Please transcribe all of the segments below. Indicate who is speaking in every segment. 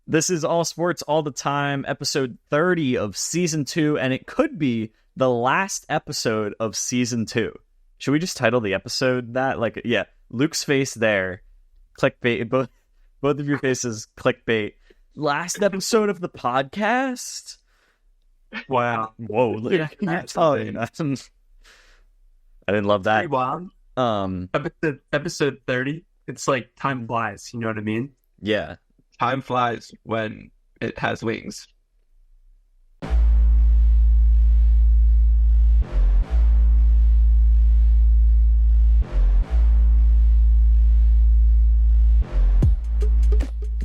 Speaker 1: This is All Sports All the Time, episode 30 of season 2, and it could be the last episode of season 2. Should we just title the episode that? Like, yeah, Luke's face there, clickbait, both of your faces, clickbait. Last episode of the podcast?
Speaker 2: Wow.
Speaker 1: Whoa, look at that. Oh, I didn't love that.
Speaker 2: Pretty wild. Episode 30, it's like time flies, you know what I mean?
Speaker 1: Yeah.
Speaker 3: Time flies when it has wings.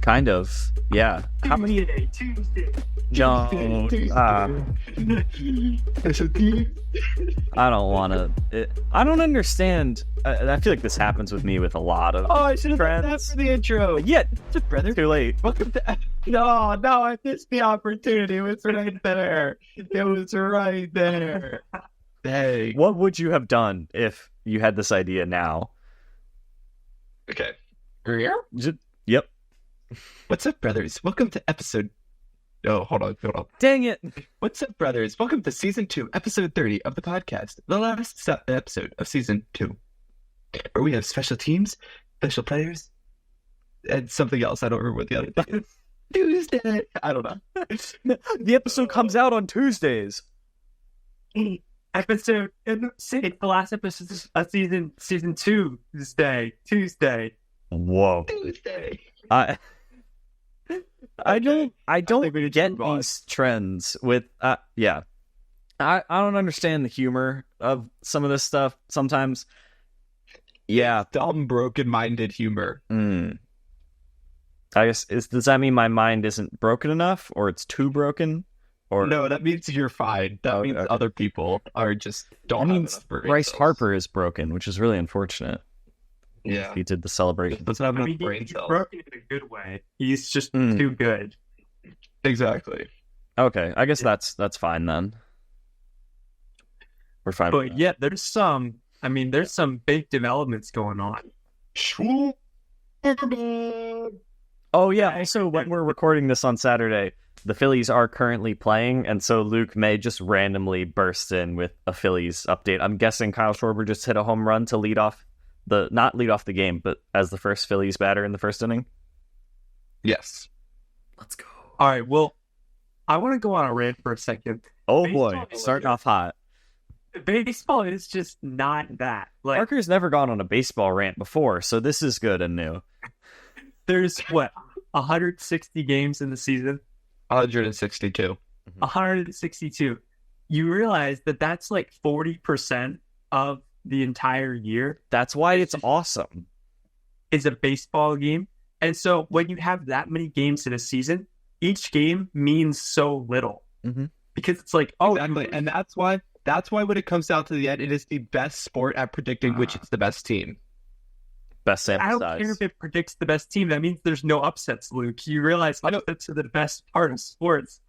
Speaker 1: Kind of. Yeah. How many?
Speaker 2: Tuesday.
Speaker 1: No. I don't want to. I don't understand. I feel like this happens with me with a lot of.
Speaker 3: Oh, I should have done that
Speaker 1: friends.
Speaker 3: for the intro.
Speaker 1: Yeah,
Speaker 3: Just brother.
Speaker 1: too late.
Speaker 3: Welcome to. No, I missed the opportunity. It was right there. It was right there. Dang.
Speaker 1: What would you have done if you had this idea now?
Speaker 3: Okay.
Speaker 1: Yep.
Speaker 3: What's up, brothers? Welcome to episode. Oh, hold on.
Speaker 1: Dang it.
Speaker 3: What's up, brothers? Welcome to season 2, episode 30 of the podcast, the last episode of season 2, where we have special teams, special players, and something else. I don't remember what the other thing is. Tuesday. I don't know.
Speaker 1: The episode comes out on Tuesdays.
Speaker 2: Episode, say the last episode of season 2, Tuesday.
Speaker 1: Whoa.
Speaker 3: Tuesday.
Speaker 1: I don't
Speaker 3: think we need to
Speaker 1: get
Speaker 3: move on.
Speaker 1: these trends with yeah. I don't understand the humor of some of this stuff sometimes. Yeah.
Speaker 3: Dumb, broken-minded humor.
Speaker 1: I guess does that mean my mind isn't broken enough, or it's too broken? Or
Speaker 3: No, that means you're fine. That means
Speaker 1: okay.
Speaker 3: other people are just
Speaker 1: that
Speaker 3: don't have
Speaker 1: means
Speaker 3: enough brain
Speaker 1: Bryce
Speaker 3: cells.
Speaker 1: Harper is broken, which is really unfortunate.
Speaker 3: Yeah.
Speaker 1: He did the celebration.
Speaker 3: Doesn't have
Speaker 2: I
Speaker 3: enough
Speaker 2: mean,
Speaker 3: brain
Speaker 2: he's
Speaker 3: cells.
Speaker 2: broken in a good way. He's just
Speaker 1: Mm.
Speaker 2: too good.
Speaker 3: Exactly.
Speaker 1: Okay, I guess that's fine then. We're fine. with
Speaker 2: But
Speaker 1: that.
Speaker 2: yeah, there's some big developments going on.
Speaker 1: Oh yeah, also when we're recording this on Saturday, the Phillies are currently playing, and so Luke may just randomly burst in with a Phillies update. I'm guessing Kyle Schwarber just hit a home run to not lead off the game, but as the first Phillies batter in the first inning.
Speaker 3: Yes.
Speaker 1: Let's go.
Speaker 2: All right, well, I want to go on a rant for a second.
Speaker 1: Oh
Speaker 2: Baseball
Speaker 1: boy,
Speaker 2: is
Speaker 1: starting off hot.
Speaker 2: Baseball is just not that. Like,
Speaker 1: Parker's never gone on a baseball rant before, so this is good and new.
Speaker 2: there's 160 games in the season.
Speaker 3: 162.
Speaker 2: 162. You realize that that's like 40% of the entire year
Speaker 1: That's why it's awesome.
Speaker 2: is a baseball game. And so when you have that many games in a season, each game means so little.
Speaker 1: Mhm.
Speaker 2: Because it's like,
Speaker 3: Exactly. And that's why when it comes down to the end, it is the best sport at predicting which is the best team.
Speaker 1: Best
Speaker 2: I
Speaker 1: sample
Speaker 2: don't care
Speaker 1: size.
Speaker 2: if it predicts the best team. That means there's no upsets, Luke. You realize upsets are the best part of sports.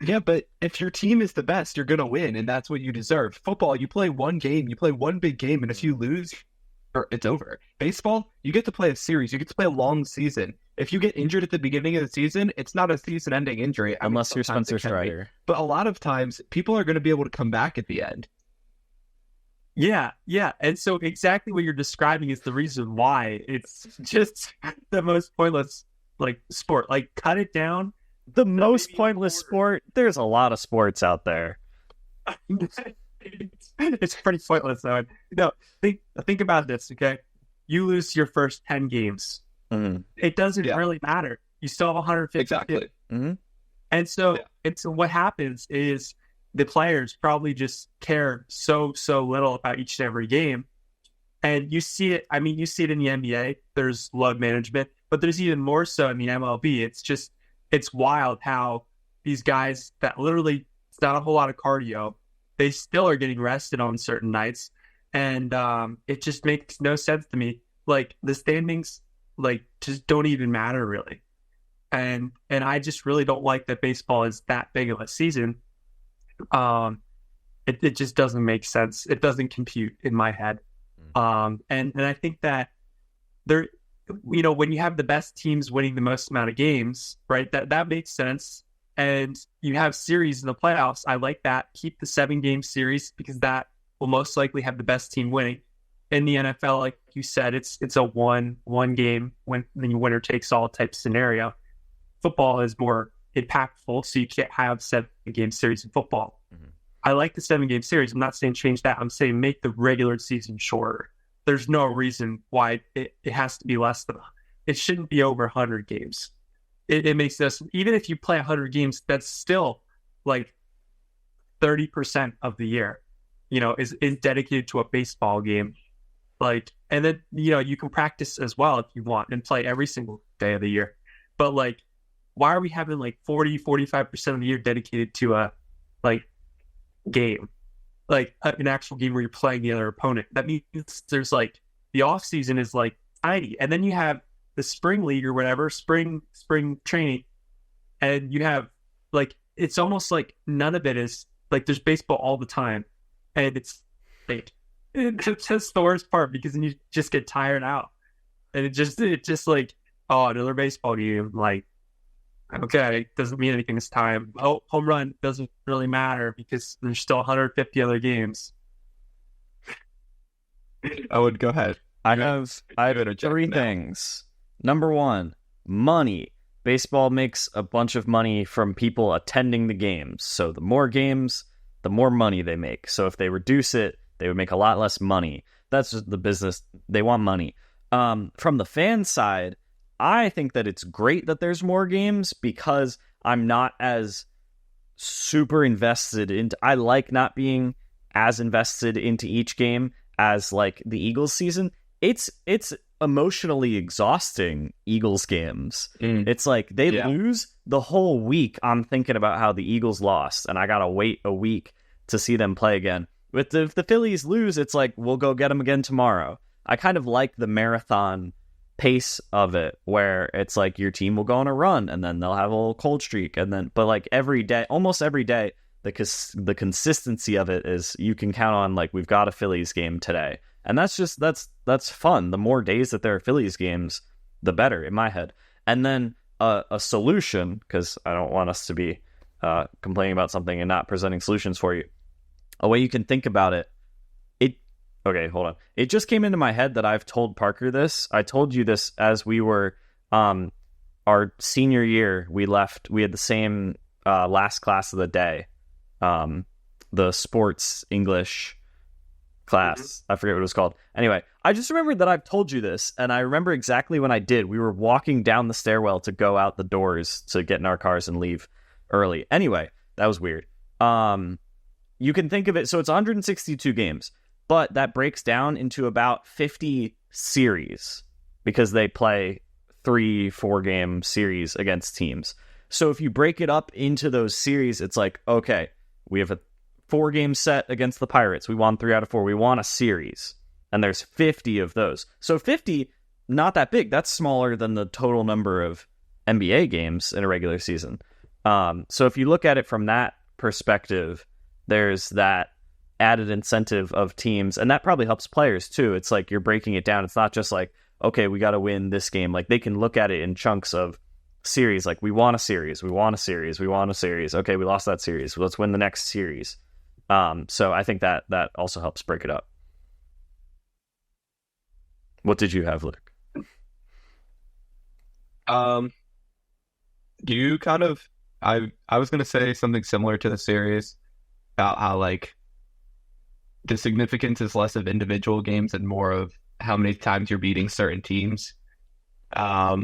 Speaker 3: Yeah, but if your team is the best, you're going to win, and that's what you deserve. Football, you play one game, you play one big game, and if you lose, it's over. Baseball, you get to play a series. You get to play a long season. If you get injured at the beginning of the season, it's not a season-ending injury. I mean,
Speaker 1: Unless you're
Speaker 3: sometimes
Speaker 1: Spencer
Speaker 3: it can be.
Speaker 1: Strider.
Speaker 3: But a lot of times, people are going to be able to come back at the end.
Speaker 2: Yeah. And so exactly what you're describing is the reason why it's just the most pointless sport. Like, cut it down.
Speaker 1: The most
Speaker 2: maybe
Speaker 1: pointless
Speaker 2: order.
Speaker 1: sport. There's a lot of sports out there.
Speaker 2: It's pretty pointless though. No, think about this, okay? You lose your first 10 games.
Speaker 1: Mhm.
Speaker 2: It doesn't
Speaker 3: Yeah.
Speaker 2: really matter. You still have 150.
Speaker 3: Exactly.
Speaker 2: And so what happens is the players probably just care so little about each and every game. And you see it, you see it in the NBA. There's load management, but there's even more so in the MLB. It's wild how these guys that literally, it's not a whole lot of cardio, they still are getting rested on certain nights. And it just makes no sense to me. Like, the standings, just don't even matter really. And I just really don't like that baseball is that big of a season. It just doesn't make sense. It doesn't compute in my head. And I think that when you have the best teams winning the most amount of games, right? That makes sense. And you have series in the playoffs. I like that. Keep the 7-game series because that will most likely have the best team winning. In the NFL, like you said, it's a one game when the winner takes all type scenario. Football is more impactful, so you can't have 7-game series in football. Mm-hmm. I like the 7-game series. I'm not saying change that. I'm saying make the regular season shorter. There's no reason why it has to be less than. It shouldn't be over 100 games. It makes this, even if you play 100 games, that's still like 30% of the year, is dedicated to a baseball game. Like, and then, you can practice as well if you want and play every single day of the year. But like, why are we having like 45% of the year dedicated to a game, like an actual game where you're playing the other opponent? That means there's like the off season is like tiny. And then you have the spring league or whatever, spring training. And you have like, it's almost like none of it is like there's baseball all the time. And it's like, it's just the worst part because then you just get tired out, and it just like, oh, another baseball game. Like, okay, doesn't mean anything this time. Oh, home run doesn't really matter because there's still 150 other games.
Speaker 3: Owen, go ahead.
Speaker 1: I have 3 things. Number 1, money. Baseball makes a bunch of money from people attending the games. So the more games, the more money they make. So if they reduce it, they would make a lot less money. That's just the business. They want money. From the fan side, I think that it's great that there's more games because I'm not as super invested into... I like not being as invested into each game as like the Eagles season. It's emotionally exhausting, Eagles games. It's like they lose the whole week. I'm thinking about how the Eagles lost and I gotta wait a week to see them play again. If the Phillies lose, it's like, we'll go get them again tomorrow. I kind of like the marathon pace of it, where it's like your team will go on a run, and then they'll have a little cold streak, and then, but like every day, almost every day, the consistency of it is you can count on, like, we've got a Phillies game today. And that's fun. The more days that there are Phillies games, the better, in my head. And then a solution, because I don't want us to be complaining about something and not presenting solutions for you. A way you can think about it. Okay, hold on. It just came into my head that I've told Parker this. I told you this as we were our senior year. We had the same last class of the day, the sports English class. Mm-hmm. I forget what it was called. Anyway, I just remembered that I've told you this, and I remember exactly when I did. We were walking down the stairwell to go out the doors to get in our cars and leave early. Anyway, that was weird. You can think of it, so it's 162 games, but that breaks down into about 50 series because they play 3-4 game series against teams. So if you break it up into those series, it's like, okay, we have a 4-game set against the Pirates. We won 3 out of 4. We won a series, and there's 50 of those. So 50, not that big. That's smaller than the total number of NBA games in a regular season. So if you look at it from that perspective, there's that added incentive of teams, and that probably helps players too. It's like you're breaking it down. It's not just like, okay, we got to win this game. Like, they can look at it in chunks of series. Like, we won a series, we won a series, we won a series. Okay, we lost that series. Let's win the next series. So I think that also helps break it up. What did you have, Luke?
Speaker 3: You kind of, I was going to say something similar to the series about how, like, the significance is less of individual games and more of how many times you're beating certain teams. I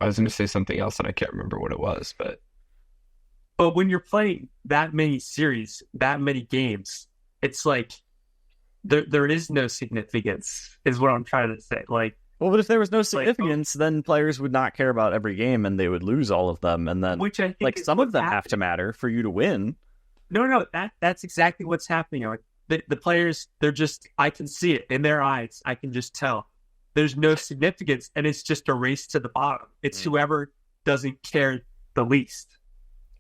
Speaker 3: was going to say something else and I can't remember what it was, but
Speaker 2: when you're playing that many series, that many games, it's like there is no significance, is what I'm trying to say. Like,
Speaker 1: well, but if there was no significance, then players would not care about every game and they would lose all of them. And then,
Speaker 2: which I think,
Speaker 1: like, some of them have to matter for you to win.
Speaker 2: No, that's exactly what's happening. Like, the players, they're just, I can see it in their eyes. I can just tell there's no significance, and it's just a race to the bottom. It's whoever doesn't care the least.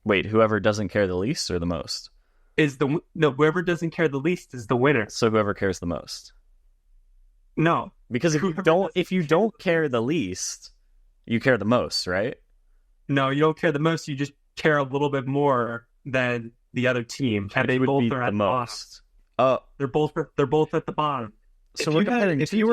Speaker 1: Wait, whoever doesn't care the least or the most?
Speaker 2: Whoever doesn't care the least is the winner.
Speaker 1: So whoever cares the most.
Speaker 2: No,
Speaker 1: Because if you don't care the least, you care the most, right?
Speaker 2: No, you don't care the most. You just care a little bit more than the other team, and they both are at the most. They're both at the bottom.
Speaker 3: So if you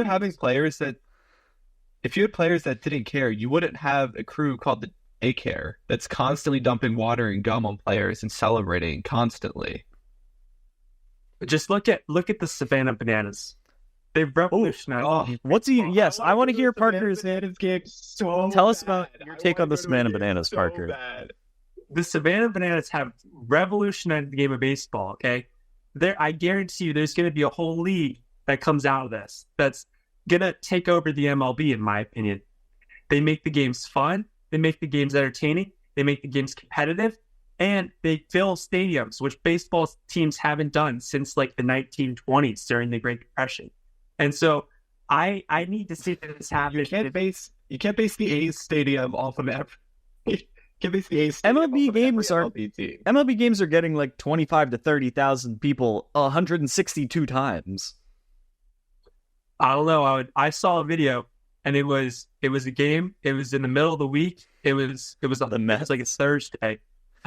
Speaker 3: had players that didn't care, you wouldn't have a crew called the Daycare that's constantly dumping water and gum on players and celebrating constantly.
Speaker 2: Just look at the Savannah Bananas. They've revolutionized.
Speaker 1: Yes, I want to hear Parker's. Tell us about your
Speaker 3: I
Speaker 1: take on the
Speaker 3: wanna go to
Speaker 1: Savannah
Speaker 3: the game
Speaker 1: Bananas,
Speaker 3: so
Speaker 1: Parker.
Speaker 3: bad.
Speaker 2: The Savannah Bananas have revolutionized the game of baseball. Okay, I guarantee you, there's going to be a whole league that comes out of this that's going to take over the MLB. In my opinion, they make the games fun. They make the games entertaining. They make the games competitive. And they fill stadiums, which baseball teams haven't done since like the 1920s during the Great Depression. And so I need to see this happen.
Speaker 3: You can't base the A's stadium off of every. You can't base the A's stadium
Speaker 1: MLB
Speaker 3: off of
Speaker 1: games
Speaker 3: every
Speaker 1: are
Speaker 3: MLB team.
Speaker 1: MLB games are getting like 25 to 30,000 people 162 times.
Speaker 2: I don't know. I saw a video, and it was a game. It was in the middle of the week. It was like a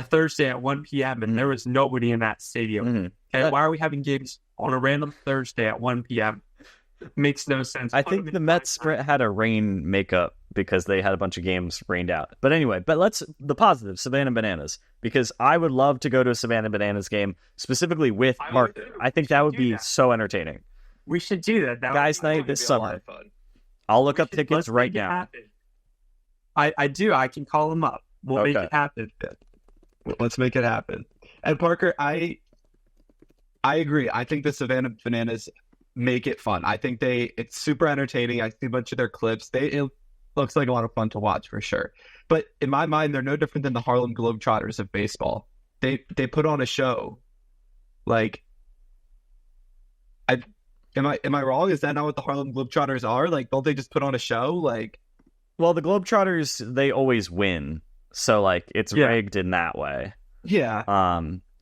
Speaker 2: Thursday at 1 p.m. and there was nobody in that stadium.
Speaker 1: Mm-hmm.
Speaker 2: And why are we having games on a random Thursday at 1 p.m.? Makes no sense.
Speaker 1: I think the Mets had a rain makeup because they had a bunch of games rained out. But anyway, the positive, Savannah Bananas, because I would love to go to a Savannah Bananas game, specifically with Parker. I think that would be so entertaining.
Speaker 2: We should do that.
Speaker 1: Guys' night this summer. I'll look up tickets right now.
Speaker 2: I do. I can call them up. We'll make it happen.
Speaker 3: Let's make it happen. And Parker, I agree. I think the Savannah Bananas make it fun. I think it's super entertaining. I see a bunch of their clips. It looks like a lot of fun to watch for sure. But in my mind, they're no different than the Harlem Globetrotters of baseball. They put on a show. Like, am I wrong? Is that not what the Harlem Globetrotters are? Like, don't they just put on a show? Like,
Speaker 1: well, the Globetrotters, they always win. So, like, it's rigged in that way.
Speaker 3: Yeah.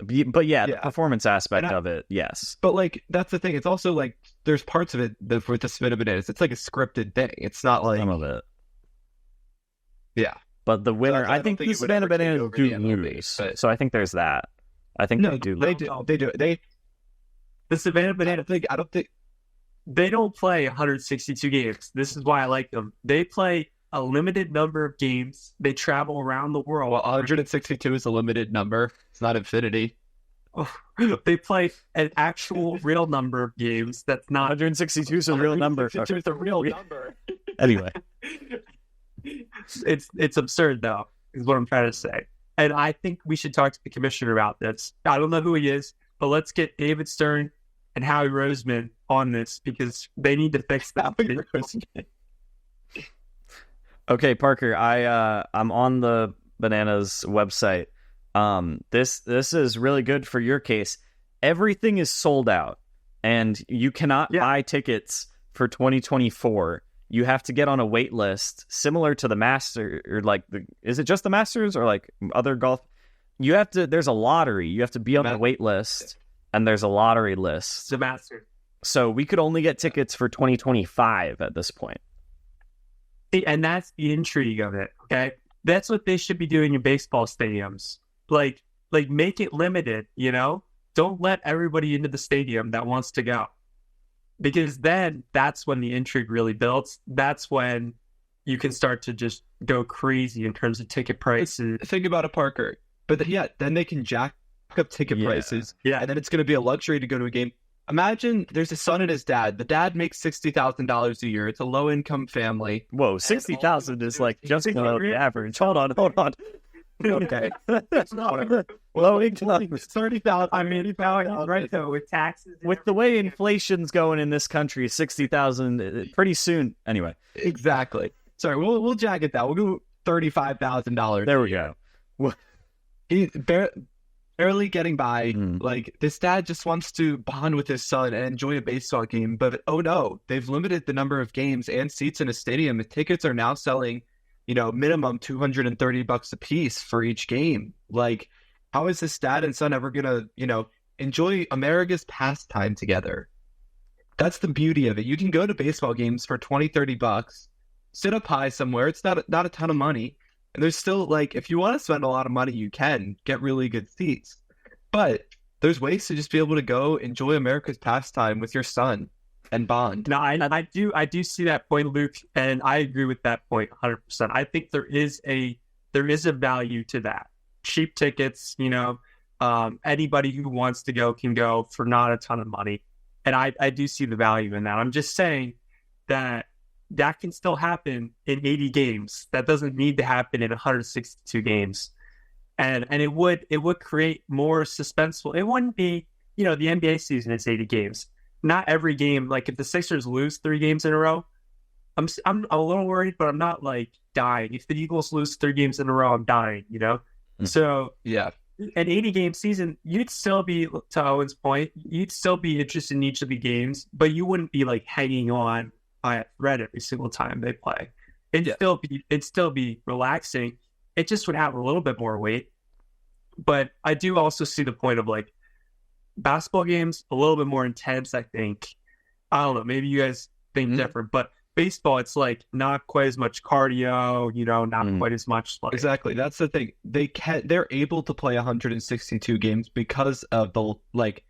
Speaker 1: But the performance aspect of it, yes.
Speaker 3: But, like, that's the thing. It's also, like, there's parts of it with the Savannah Bananas. It's like a scripted thing. It's not like...
Speaker 1: Some of it.
Speaker 3: Yeah.
Speaker 1: But the winner... I think the Savannah Bananas do lose. So I think there's that. I think they do.
Speaker 3: They do.
Speaker 2: The Savannah Bananas...
Speaker 3: I don't think...
Speaker 2: They don't play 162 games. This is why I like them. They play a limited number of games. They travel around the world.
Speaker 3: Well, 162 is a limited number. It's not infinity.
Speaker 2: Oh, they play an actual real number of games. That's not
Speaker 1: 162 is a real number.
Speaker 3: 162 is a real number.
Speaker 1: Anyway,
Speaker 2: it's absurd though, is what I'm trying to say. And I think we should talk to the commissioner about this. I don't know who he is, but let's get David Stern and Howie Roseman on this because they need to fix that.
Speaker 1: Okay, Parker, I'm on the Bananas website. This is really good for your case. Everything is sold out, and you cannot buy tickets for 2024. You have to get on a wait list, similar to the Masters, or like is it just the Masters or like other golf? You have to. There's a lottery. You have to be on the wait list, and there's a lottery list.
Speaker 2: The Masters.
Speaker 1: So we could only get tickets for 2025 at this point.
Speaker 2: And that's the intrigue of it, okay? That's what they should be doing in baseball stadiums. Like make it limited, you know? Don't let everybody into the stadium that wants to go. Because then that's when the intrigue really builds. That's when you can start to just go crazy in terms of ticket prices.
Speaker 3: Think about it, Parker. But then they can jack up ticket prices.
Speaker 2: Yeah.
Speaker 3: And then it's going to be a luxury to go to a game. Imagine there's a son and his dad. The dad makes $60,000 a year. It's a low-income family.
Speaker 1: Whoa, 60,000 is like just below the average. Hold on.
Speaker 3: Okay.
Speaker 1: Low income.
Speaker 3: 30,000.
Speaker 2: I mean, right though, with taxes.
Speaker 1: With the way inflation's going in this country, 60,000 pretty soon. Anyway.
Speaker 3: Exactly. Sorry, we'll jag it down. We'll go $35,000.
Speaker 1: There we go.
Speaker 3: He barely getting by. Like, this dad just wants to bond with his son and enjoy a baseball game, but oh no, they've limited the number of games and seats in a stadium. The tickets are now selling, minimum $230 a piece for each game. Like, how is this dad and son ever gonna, enjoy America's pastime together? That's the beauty of it. You can go to baseball games for 20, $30, sit up high somewhere. It's not a ton of money. And there's still, like, if you want to spend a lot of money, you can get really good seats. But there's ways to just be able to go enjoy America's pastime with your son and bond.
Speaker 2: No, I do see that point, Luke, and I agree with that point 100%. I think there is a value to that. Cheap tickets, anybody who wants to go can go for not a ton of money. And I do see the value in that. I'm just saying that can still happen in 80 games. That doesn't need to happen in 162 games. And it would create more suspenseful. It wouldn't be, the NBA season is 80 games. Not every game, like if the Sixers lose 3 games in a row, I'm a little worried, but I'm not like dying. If the Eagles lose 3 games in a row, I'm dying, So
Speaker 3: yeah.
Speaker 2: An 80-game season, you'd still be, to Owen's point, you'd still be interested in each of the games, but you wouldn't be like hanging on by a thread every single time they play. It'd still be relaxing. It just would have a little bit more weight. But I do also see the point of like basketball games a little bit more intense, I think. I don't know, maybe you guys think different, but baseball, it's like not quite as much cardio, not quite as much. Like...
Speaker 3: Exactly. That's the thing. They're able to play 162 games because of the, like,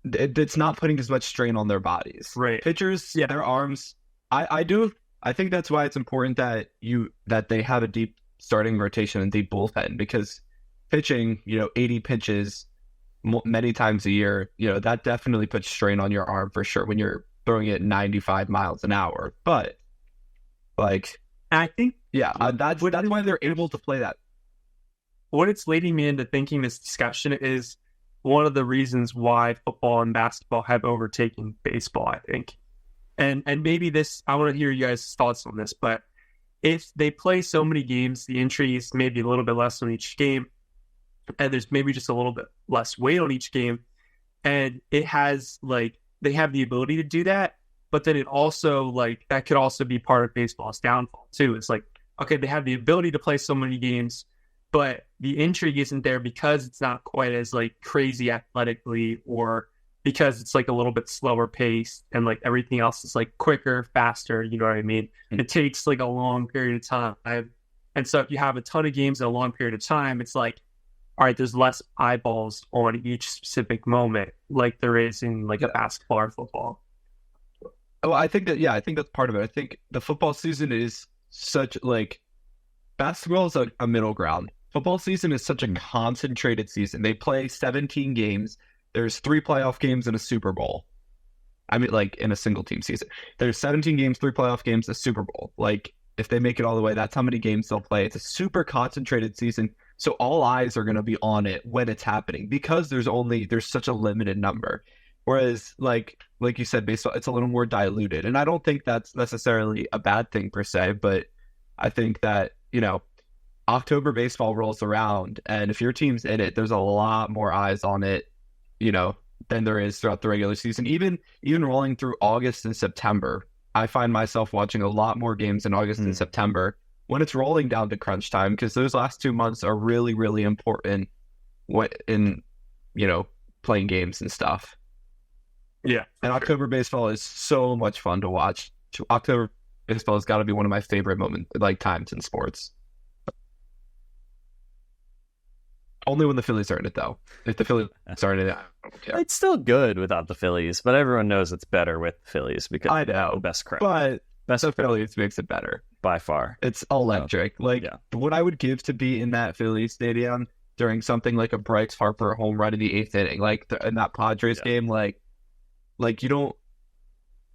Speaker 3: it's not putting as much strain on their bodies.
Speaker 2: Right.
Speaker 3: Pitchers, their arms. I think that's why it's important that they have a deep starting rotation and deep bullpen, because pitching, 80 pitches many times a year, that definitely puts strain on your arm for sure when you're throwing it 95 miles an hour. But like,
Speaker 2: I think
Speaker 3: that's why they're able to play that.
Speaker 2: What it's leading me into thinking this discussion is one of the reasons why football and basketball have overtaken baseball, I think. And maybe this, I want to hear you guys' thoughts on this, but if they play so many games, the injuries may be a little bit less on each game, and there's maybe just a little bit less weight on each game, and it has, like, they have the ability to do that, but then it also, like, that could also be part of baseball's downfall too. It's like, okay, they have the ability to play so many games, but the intrigue isn't there because it's not quite as, like, crazy athletically, or because it's, like, a little bit slower paced, and, like, everything else is, like, quicker, faster, you know what I mean? It takes, like, a long period of time. And so if you have a ton of games in a long period of time, it's like, all right, there's less eyeballs on each specific moment, like there is in, like, a basketball or football.
Speaker 3: Oh, I think that's part of it. I think the football season is such, like, basketball is a middle ground. Football season is such a concentrated season. They play 17 games. There's 3 playoff games and a Super Bowl. I mean, like, in a single team season. There's 17 games, 3 playoff games, a Super Bowl. Like, if they make it all the way, that's how many games they'll play. It's a super concentrated season. So all eyes are going to be on it when it's happening, because there's such a limited number. Whereas, like you said, baseball, it's a little more diluted. And I don't think that's necessarily a bad thing per se, but I think that, October baseball rolls around, and if your team's in it, there's a lot more eyes on it, than there is throughout the regular season. Even rolling through August and September, I find myself watching a lot more games in August and September when it's rolling down to crunch time, because those last 2 months are really, really important in playing games and stuff.
Speaker 2: Yeah.
Speaker 3: And October baseball is so much fun to watch. October baseball has got to be one of my favorite times in sports. Only when the Phillies are in it, though. If the Phillies aren't in it, I don't care.
Speaker 1: It's still good without the Phillies, but everyone knows it's better with the Phillies because
Speaker 3: I know
Speaker 1: the best crowd.
Speaker 3: But the Phillies makes it better.
Speaker 1: By far.
Speaker 3: It's electric. What I would give to be in that Phillies stadium during something like a Bryce Harper home run in the 8th inning, like in that Padres game, like you don't.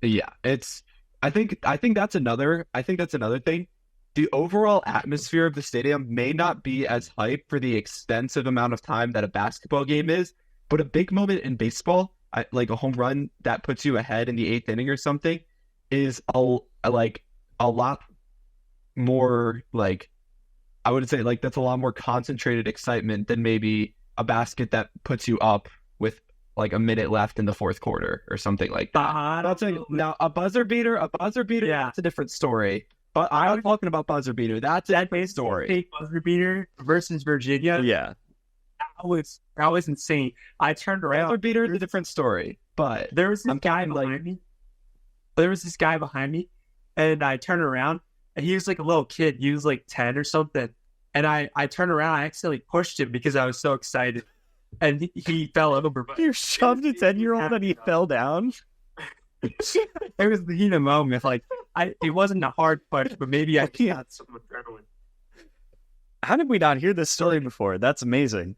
Speaker 3: Yeah, it's. I think that's another thing. The overall atmosphere of the stadium may not be as hype for the extensive amount of time that a basketball game is, but a big moment in baseball, like a home run that puts you ahead in the 8th inning or something, is a lot more, like, I would say, like, that's a lot more concentrated excitement than maybe a basket that puts you up with like a minute left in the 4th quarter or something like that. That's now a buzzer beater. Yeah, that's a different story. But I'm talking about buzzer beater. That's a story.
Speaker 2: Buzzer beater versus Virginia.
Speaker 1: Yeah,
Speaker 2: That that was insane. I turned around.
Speaker 3: Butler beater is a different story, but
Speaker 2: There was this
Speaker 3: I'm
Speaker 2: guy
Speaker 3: kind of like-
Speaker 2: behind me. There was this guy behind me, and I turned around, and he was like a little kid. He was like 10 or something. And I turned around, I accidentally pushed him because I was so excited. And he fell over. But
Speaker 1: You shoved a 10-year-old and he fell down?
Speaker 2: it was the heat of the moment. Like, it wasn't a hard push, but maybe I got some adrenaline.
Speaker 1: How did we not hear this story before? That's amazing.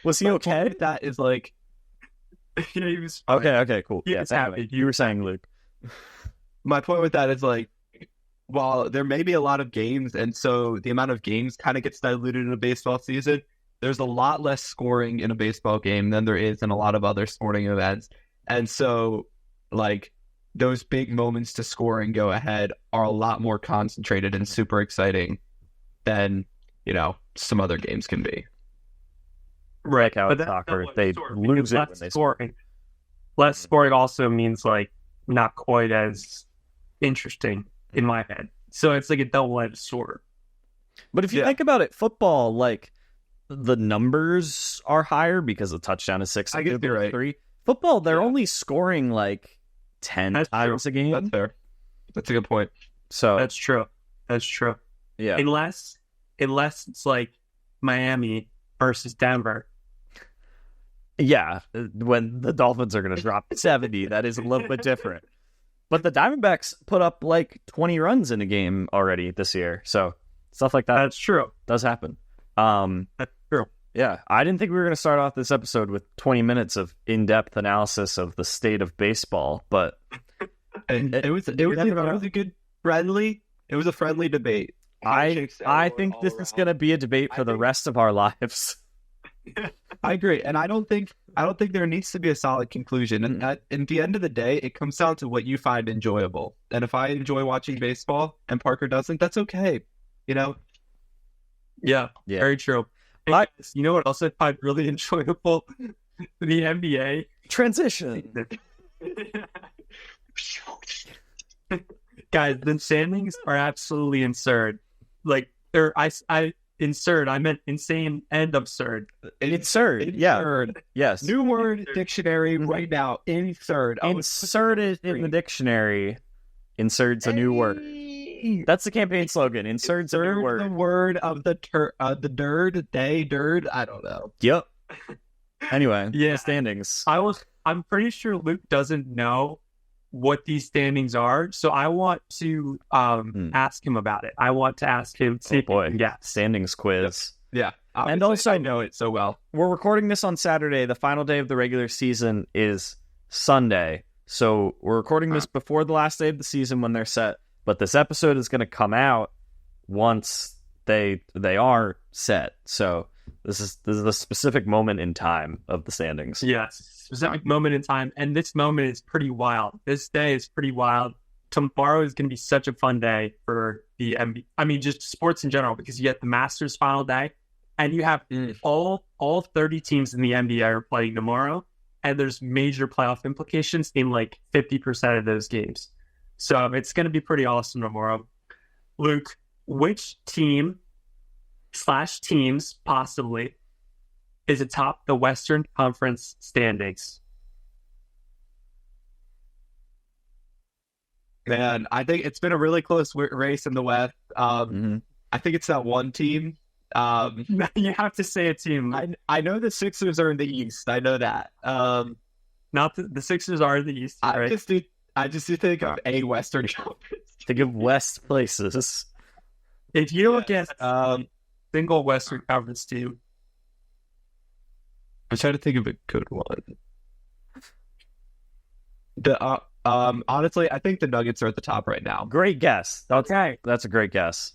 Speaker 1: Was he okay?
Speaker 3: that is like
Speaker 2: Yeah, he was fine.
Speaker 1: Okay, cool.
Speaker 2: He
Speaker 1: Yeah,
Speaker 2: was happy.
Speaker 1: you were saying, Luke.
Speaker 3: my point with that is like, while there may be a lot of games, and so the amount of games kind of gets diluted in a baseball season, there's a lot less scoring in a baseball game than there is in a lot of other sporting events. And so, like, those big moments to score and go ahead are a lot more concentrated and super exciting than, some other games can be.
Speaker 1: Right. How
Speaker 2: But
Speaker 1: in
Speaker 2: that's
Speaker 1: soccer,
Speaker 2: not what
Speaker 1: they
Speaker 2: score,
Speaker 1: lose
Speaker 2: because
Speaker 1: it
Speaker 2: less
Speaker 1: when they
Speaker 2: scoring. Less scoring also means like not quite as interesting in my head. So it's like a double-edged sword.
Speaker 1: But if you
Speaker 3: Yeah.
Speaker 1: think about it, football, like, the numbers are higher because a touchdown is 6
Speaker 3: I
Speaker 1: and
Speaker 3: guess
Speaker 1: field
Speaker 3: you're
Speaker 1: goal is
Speaker 3: right.
Speaker 1: 3. Football, they're
Speaker 3: Yeah.
Speaker 1: only scoring like 10
Speaker 2: That's
Speaker 1: times a game.
Speaker 3: That's fair. That's a good point.
Speaker 1: So
Speaker 2: That's true. That's true.
Speaker 1: yeah,
Speaker 2: Unless it's like Miami versus Denver.
Speaker 1: yeah. When the Dolphins are going to drop 70, that is a little bit different. But the Diamondbacks put up like 20 runs in a game already this year, so stuff like that
Speaker 2: That's true.
Speaker 1: does happen.
Speaker 2: That's true.
Speaker 1: Yeah, I didn't think we were going to start off this episode with 20 minutes of in-depth analysis of the state of baseball, but
Speaker 3: And it was a good friendly. It was a friendly debate.
Speaker 1: I think this is going to be a debate for the rest of our lives.
Speaker 3: I agree, and I don't think there needs to be a solid conclusion. And at the end of the day, it comes down to what you find enjoyable. And if I enjoy watching baseball and Parker doesn't, that's okay.
Speaker 2: Yeah,
Speaker 1: Yeah.
Speaker 2: very true. Hey, guys, you know what else I find really enjoyable? The NBA.
Speaker 1: Transition.
Speaker 2: Guys, the standings are absolutely absurd. Like, absurd. I meant insane and absurd.
Speaker 1: Insert. Yeah.
Speaker 3: Absurd.
Speaker 1: Yes.
Speaker 3: New word dictionary right now. Insert.
Speaker 1: Insert it in the dictionary. Insert's a new word. That's the campaign slogan. Insert's a new
Speaker 3: The
Speaker 1: word.
Speaker 3: word of the dird. I don't know.
Speaker 1: Yep. Anyway,
Speaker 2: Yeah.
Speaker 1: the standings.
Speaker 2: I'm pretty sure Luke doesn't know what these standings are, so I want to ask him about it. I want to ask him. See if he can guess.
Speaker 1: Standings quiz.
Speaker 3: Yeah.
Speaker 1: And
Speaker 3: obviously,
Speaker 1: also-
Speaker 3: I know it so well.
Speaker 1: We're recording this on Saturday. The final day of the regular season is Sunday. So we're recording this before the last day of the season when they're set. But this episode is going to come out once they are set. So this is a specific moment in time of the standings.
Speaker 2: Yes, specific moment in time, and this moment is pretty wild. This day is pretty wild. Tomorrow is going to be such a fun day for the NBA. I mean, just sports in general, because you get the Masters final day, and you have all 30 teams in the NBA are playing tomorrow, and there's major playoff implications in like 50% of those games. So it's going to be pretty awesome tomorrow. Luke, which team / teams possibly is atop the Western Conference standings?
Speaker 3: Man, I think it's been a really close race in the West. I think it's that one team.
Speaker 2: You have to say a team.
Speaker 3: I know the Sixers are in the East. I know that.
Speaker 2: Not the Sixers are in the East, right?
Speaker 3: I just do think of a Western Conference.
Speaker 1: Think of West places.
Speaker 2: If you look at single Western Conference team,
Speaker 3: I'm trying to think of a good one. Honestly, I think the Nuggets are at the top right now.
Speaker 1: Great guess.
Speaker 2: okay,
Speaker 1: That's a great guess.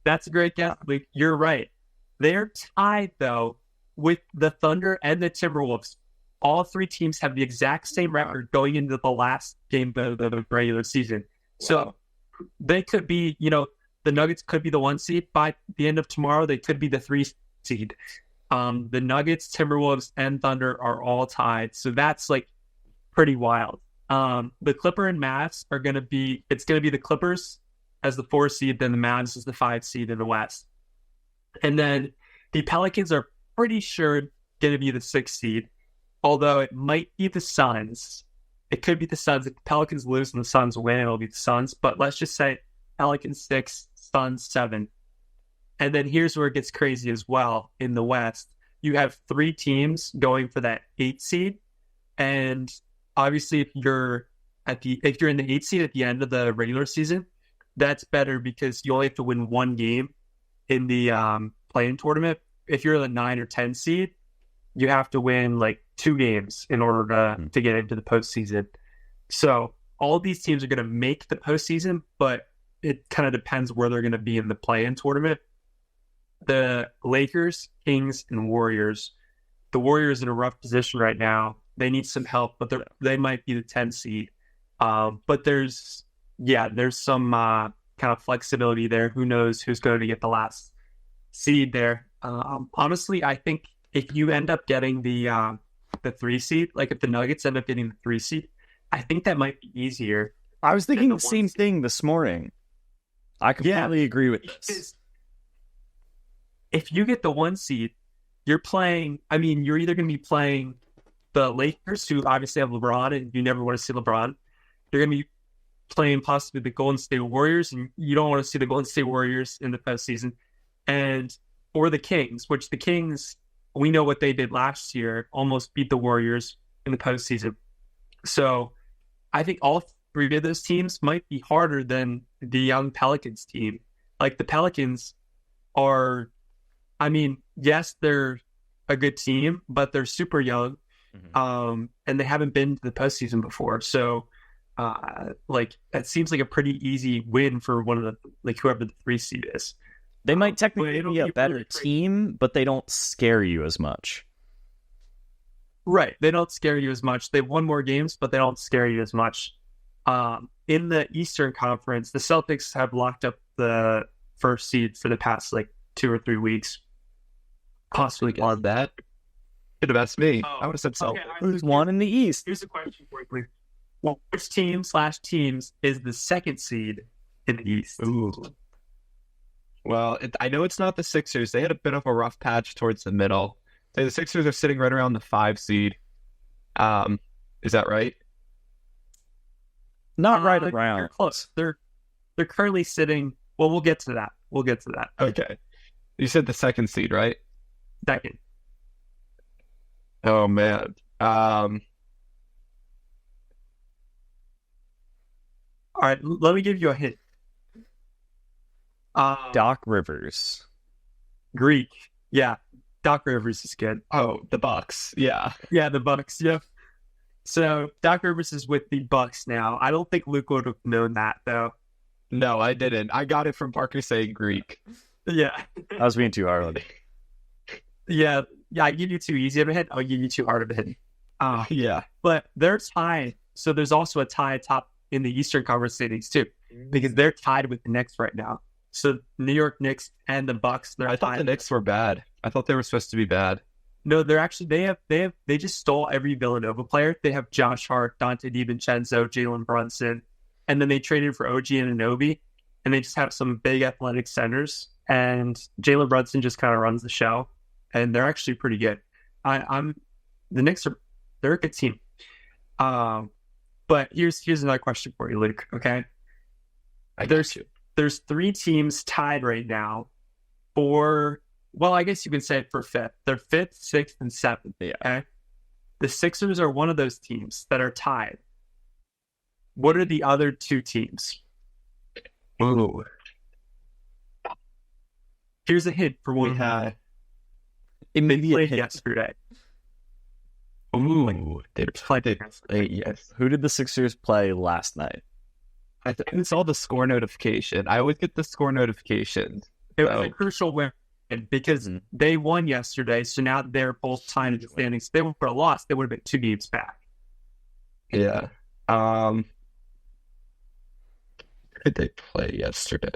Speaker 2: that's a great guess, Luke. You're right. They're tied though with the Thunder and the Timberwolves. All three teams have the exact same record going into the last game of the regular season. So they could be, the Nuggets could be the 1 seed by the end of tomorrow. They could be the 3 seed. The Nuggets, Timberwolves, and Thunder are all tied. So that's like pretty wild. The Clipper and Mavs are going to be, it's going to be the Clippers as the 4 seed, then the Mavs as the 5 seed in the West. And then the Pelicans are pretty sure going to be the 6th seed, although it might be the Suns. It could be the Suns. If the Pelicans lose and the Suns win, it'll be the Suns. But let's just say Pelicans 6, Suns 7. And then here's where it gets crazy as well. In the West, you have 3 teams going for that 8th seed. And obviously, if you're in the 8th seed at the end of the regular season, that's better because you only have to win 1 game in the play-in tournament. If you're the 9 or 10 seed, you have to win like 2 games in order to get into the postseason. So all of these teams are going to make the postseason, but it kind of depends where they're going to be in the play-in tournament. The Lakers, Kings, and Warriors. The Warriors in a rough position right now. They need some help, but they might be the 10 seed. But there's some kind of flexibility there. Who knows who's going to get the last seed there? Honestly, I think if you end up getting the 3 seed, like if the Nuggets end up getting the 3 seed, I think that might be easier.
Speaker 1: I was thinking the same thing this morning. I completely agree with this.
Speaker 2: If you get the 1 seed, you're either going to be playing the Lakers, who obviously have LeBron, and you never want to see LeBron. You're going to be playing possibly the Golden State Warriors, and you don't want to see the Golden State Warriors in the postseason. Or the Kings, which the Kings, we know what they did last year, almost beat the Warriors in the postseason. So I think all 3 of those teams might be harder than the young Pelicans team. Like the Pelicans are, yes, they're a good team, but they're super young, and they haven't been to the postseason before. So, that seems like a pretty easy win for one of the whoever the 3 seed is.
Speaker 1: They might technically be a better team, but they don't scare you as much.
Speaker 2: Right, they don't scare you as much. They've won more games, but they don't scare you as much. In the Eastern Conference, the Celtics have locked up the 1st seed for the past 2 or 3 weeks. Possibly
Speaker 3: on that. Could have asked me.
Speaker 2: Oh,
Speaker 3: I would have said Celtics.
Speaker 1: Who's one in the East?
Speaker 2: Here's a question for you. Well, which teams is the 2nd seed in the East?
Speaker 3: Ooh. Well, I know it's not the Sixers. They had a bit of a rough patch towards the middle. So the Sixers are sitting right around the 5 seed. Is that right?
Speaker 1: Not right around.
Speaker 2: They're close. They're currently sitting. Well, we'll get to that.
Speaker 3: Okay. You said the 2nd seed, right?
Speaker 2: 2nd.
Speaker 3: Oh man.
Speaker 2: All right. Let me give you a hint.
Speaker 1: Doc Rivers.
Speaker 2: Greek. Yeah. Doc Rivers is good.
Speaker 3: Oh, the Bucks. Yeah.
Speaker 2: Yeah, the Bucks. Yeah. So Doc Rivers is with the Bucks now. I don't think Luke would have known that though.
Speaker 3: No, I didn't. I got it from Parker saying Greek.
Speaker 2: Yeah.
Speaker 1: I was being too hard.
Speaker 2: Yeah. I give you too easy of a hit. I'll give you too hard of a hit.
Speaker 3: Yeah.
Speaker 2: But they're tied. So there's also a tie atop in the Eastern Conference standings too, because they're tied with the Knicks right now. So New York Knicks and the Bucks, they're tied.
Speaker 3: I thought the Knicks were bad. I thought they were supposed to be bad.
Speaker 2: No, they're actually they just stole every Villanova player. They have Josh Hart, Dante DiVincenzo, Jalen Brunson, and then they traded for OG Anunoby, and they just have some big athletic centers. And Jalen Brunson just kind of runs the show, and they're actually pretty good. The Knicks they're a good team. But here's another question for you, Luke. Okay, there's 3 teams tied right now for. Well, I guess you could say it for 5th. They're 5th, 6th, and 7th.
Speaker 1: Yeah.
Speaker 2: Okay? The Sixers are one of those teams that are tied. What are the other 2 teams?
Speaker 3: Ooh.
Speaker 2: Here's a hint for one. They played yesterday.
Speaker 3: Ooh.
Speaker 2: They played
Speaker 3: Yes.
Speaker 1: Who did the Sixers play last night?
Speaker 3: I saw the score notification. I always get the score notifications.
Speaker 2: It was a crucial win because they won yesterday, so now they're both tied in the standings. If they would have lost, they would have been 2 games back.
Speaker 3: Yeah. Who did they play yesterday?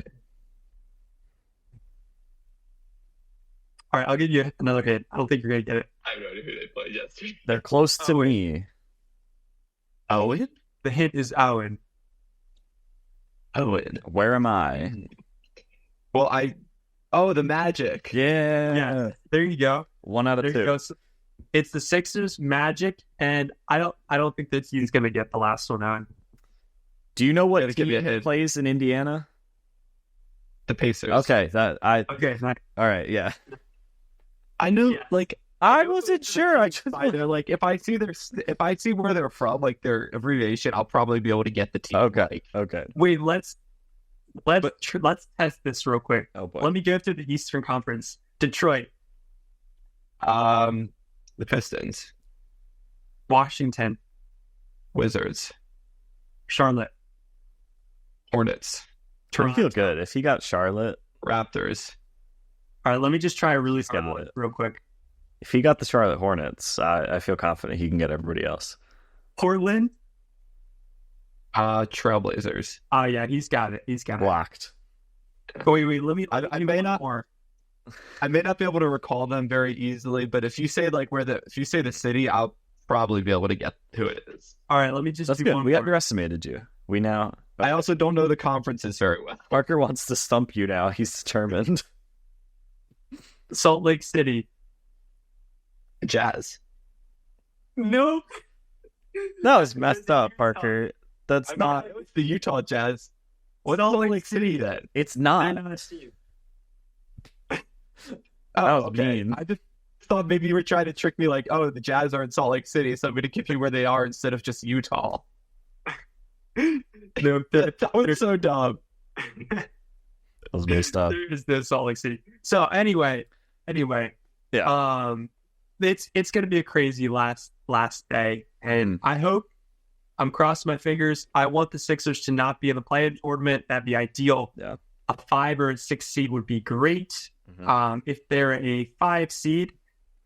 Speaker 2: All right, I'll give you another hint. I don't think you're going to get it.
Speaker 3: I have no idea who they played yesterday.
Speaker 1: They're close to me.
Speaker 3: Owen?
Speaker 2: The hint is Owen.
Speaker 3: Owen.
Speaker 1: Where am I?
Speaker 3: Well, the Magic.
Speaker 1: Yeah.
Speaker 2: There you go.
Speaker 1: 1 out of
Speaker 2: There
Speaker 1: 2.
Speaker 2: you go. So it's the Sixers, Magic, and I don't think that he's going to get the last one out.
Speaker 1: Do you know what
Speaker 3: give me a
Speaker 1: team
Speaker 3: hint.
Speaker 1: plays in Indiana?
Speaker 3: The Pacers.
Speaker 1: Okay,
Speaker 2: Okay, nice.
Speaker 1: all right, yeah.
Speaker 3: I know,
Speaker 2: Yeah.
Speaker 3: like
Speaker 1: I wasn't sure. I just
Speaker 3: either, like if I see where they're from, like their abbreviation, I'll probably be able to get the team.
Speaker 1: Okay. Okay.
Speaker 2: Wait, let's test this real quick.
Speaker 1: Oh boy.
Speaker 2: Let me go through the Eastern Conference. Detroit,
Speaker 3: The Pistons,
Speaker 2: Washington,
Speaker 3: Wizards,
Speaker 2: Charlotte,
Speaker 3: Hornets,
Speaker 1: I feel
Speaker 2: Toronto.
Speaker 1: good if he got Charlotte.
Speaker 3: Raptors.
Speaker 2: All right, let me just try a really
Speaker 1: got
Speaker 2: fun one
Speaker 1: it.
Speaker 2: real quick.
Speaker 1: If he got the Charlotte Hornets, I feel confident he can get everybody else.
Speaker 2: Portland.
Speaker 3: Trailblazers.
Speaker 2: Oh yeah, he's got it. He's got
Speaker 1: Blocked.
Speaker 2: it. Wait. Let me.
Speaker 3: I may not.
Speaker 2: More.
Speaker 3: I may not be able to recall them very easily, but if you say if you say the city, I'll probably be able to get who it is.
Speaker 2: All right, let me just
Speaker 1: That's
Speaker 2: do
Speaker 1: good.
Speaker 2: one
Speaker 1: We
Speaker 2: more.
Speaker 1: underestimated you. We now.
Speaker 3: I also don't know the conferences very well.
Speaker 1: Parker wants to stump you now. He's determined.
Speaker 2: Salt Lake City.
Speaker 3: Jazz.
Speaker 2: No.
Speaker 1: That was messed up, Parker. That's not.
Speaker 3: It's the Utah Jazz.
Speaker 2: What
Speaker 3: Salt
Speaker 2: Salt
Speaker 3: Lake City then?
Speaker 1: It's not.
Speaker 3: Oh,
Speaker 1: was mean.
Speaker 3: I just thought maybe you were trying to trick me, like, oh, the Jazz are in Salt Lake City, so I'm going to give you where they are instead of just Utah.
Speaker 2: No,
Speaker 3: That was so dumb.
Speaker 1: That was messed up.
Speaker 2: There's no Salt Lake City. So anyway,
Speaker 1: Yeah.
Speaker 2: It's gonna be a crazy last day, and I hope, I'm crossing my fingers. I want the Sixers to not be in the play-in tournament. That'd be ideal.
Speaker 1: Yeah.
Speaker 2: A 5 or a 6 seed would be great.
Speaker 1: Mhm.
Speaker 2: If they're a 5 seed,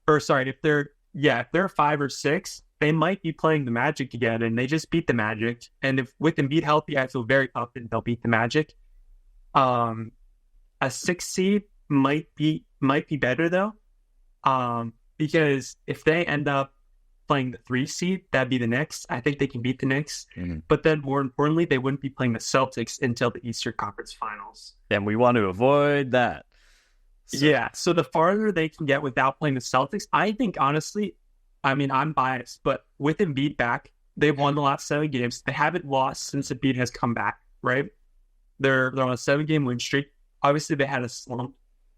Speaker 2: or sorry, if they're a 5 or 6, they might be playing the Magic again, and they just beat the Magic. And if with Embiid healthy, I feel very confident they'll beat the Magic. A 6 seed might be better though, because if they end up playing the 3 seed, that'd be the Knicks. I think they can beat the Knicks.
Speaker 1: Mhm.
Speaker 2: But then more importantly, they wouldn't be playing the Celtics until the Eastern Conference Finals.
Speaker 1: And we want to avoid that. So-
Speaker 2: Yeah, so the farther they can get without playing the Celtics, I think honestly, I mean, I'm biased, but with Embiid back, they've won the last 7 games. They haven't lost since Embiid has come back, right? They're on a 7-game win streak. Obviously, they had a slump,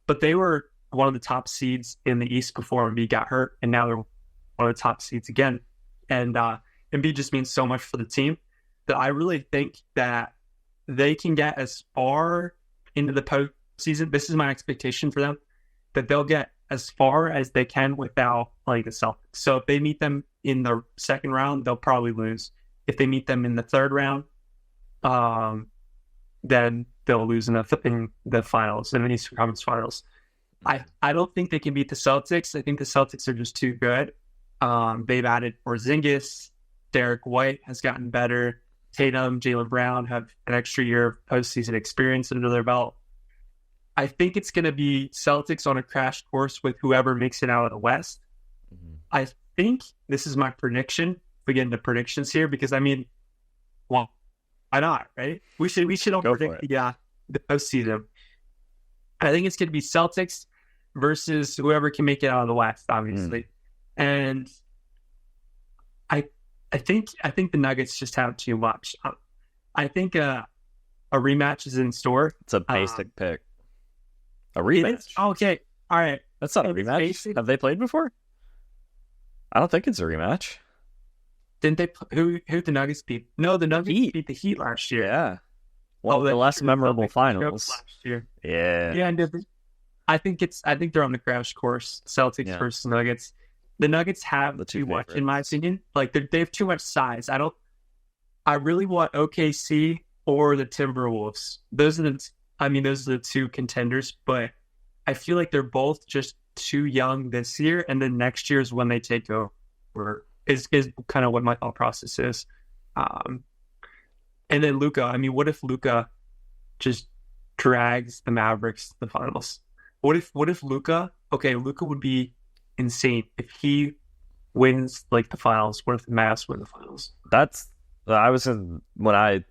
Speaker 2: but they were one of the top seeds in the East before Embiid got hurt, and now they're one of the top seeds again. And Embiid just means so much for the team that I really think that they can get as far into the postseason. This is my expectation for them, that they'll get as far as they can without playing the Celtics. So if they meet them in the second round, they'll probably lose. If they meet them in the third round, then they'll lose in the finals, in the Eastern Conference Finals. I don't think they can beat the Celtics. I think the Celtics are just too good. They've added Porzingis. Derek White has gotten better. Tatum, Jaylen Brown have an extra year of postseason experience under their belt. I think it's going to be Celtics on a crash course with whoever makes it out of the West.
Speaker 1: Mhm.
Speaker 2: I think this is my prediction. We get into predictions here because, I mean, well, why not, right? We should all
Speaker 1: Go for
Speaker 2: predict
Speaker 1: it.
Speaker 2: the postseason. I think it's going to be Celtics versus whoever can make it out of the West, obviously. And I think the Nuggets just have too much. I think a rematch is in store.
Speaker 1: It's a basic pick. A rematch?
Speaker 2: Okay, all right.
Speaker 1: That's not a
Speaker 2: It's
Speaker 1: rematch.
Speaker 2: basic.
Speaker 1: Have they played before? I don't think it's a rematch.
Speaker 2: Didn't they? Who the Nuggets beat? No, the Nuggets
Speaker 1: Heat.
Speaker 2: beat the Heat last year.
Speaker 1: Yeah. One of the
Speaker 2: that's
Speaker 1: less
Speaker 2: true.
Speaker 1: memorable
Speaker 2: Celtics
Speaker 1: finals.
Speaker 2: last year.
Speaker 1: Yeah.
Speaker 2: Yeah, and I think they're on the crash course. Celtics
Speaker 1: Yeah.
Speaker 2: versus Nuggets. The Nuggets have
Speaker 1: The two
Speaker 2: too much,
Speaker 1: favorites.
Speaker 2: in my opinion. Like they have too much size. I really want OKC or the Timberwolves. Those are the two contenders. But I feel like they're both just too young this year, and then next year is when they take over. Is kind of what my thought process is. And then Luka. I mean, what if Luka just drags the Mavericks to the finals? What if Luka? Okay, Luka would be insane if he wins like the finals. What if the Mavs win the finals?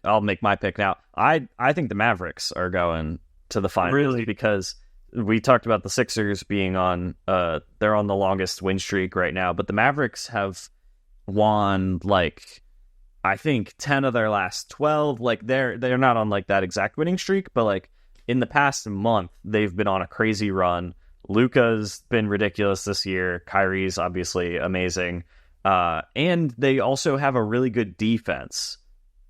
Speaker 1: I'll make my pick now. I think the Mavericks are going to the finals
Speaker 2: Really?
Speaker 1: because we talked about the Sixers being on, they're on the longest win streak right now, but the Mavericks have won like, I think 10 of their last 12. Like they're not on like that exact winning streak, but like in the past month, they've been on a crazy run. Luka's been ridiculous this year. Kyrie's obviously amazing. And they also have a really good defense,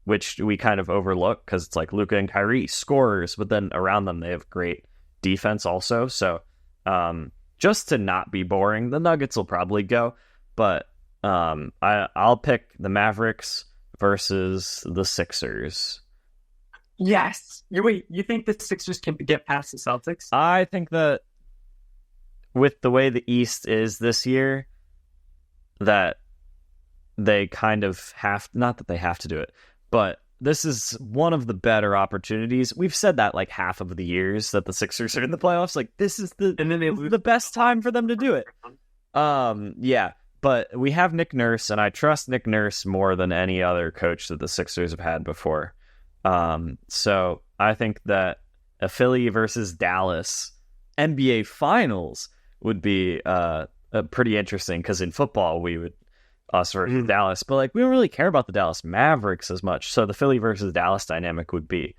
Speaker 1: which we kind of overlook because it's like Luka and Kyrie scorers, but then around them, they have great defense also. So just to not be boring, the Nuggets will probably go, but I'll pick the Mavericks versus the Sixers.
Speaker 2: Yes. You think the Sixers can get past the Celtics?
Speaker 1: I think that with the way the East is this year, that they kind of have, not that they have to do it, but this is one of the better opportunities. We've said that like half of the years that the Sixers are in the playoffs. Like this is and then they lose the best time for them to do it. Yeah, but we have Nick Nurse, and I trust Nick Nurse more than any other coach that the Sixers have had before. So I think that a Philly versus Dallas NBA Finals would be pretty interesting because in football we would us versus Dallas, but like we don't really care about the Dallas Mavericks as much. So the Philly versus Dallas dynamic would be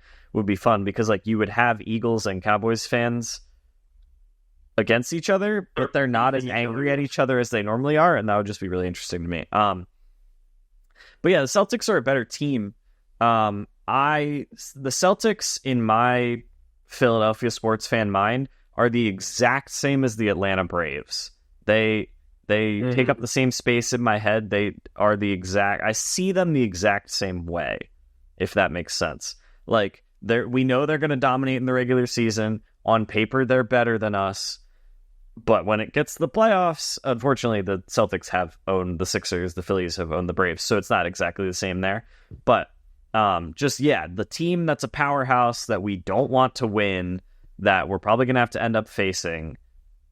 Speaker 1: fun because like you would have Eagles and Cowboys fans against each other, but they're not as angry at each other as they normally are, and that would just be really interesting to me. But yeah, the Celtics are a better team. The Celtics in my Philadelphia sports fan mind are the exact same as the Atlanta Braves. They take up the same space in my head. They are I see them the exact same way, if that makes sense. Like we know they're going to dominate in the regular season. On paper, they're better than us. But when it gets to the playoffs, unfortunately, the Celtics have owned the Sixers, the Phillies have owned the Braves, so it's not exactly the same there. But the team that's a powerhouse that we don't want to win, that we're probably going to have to end up facing,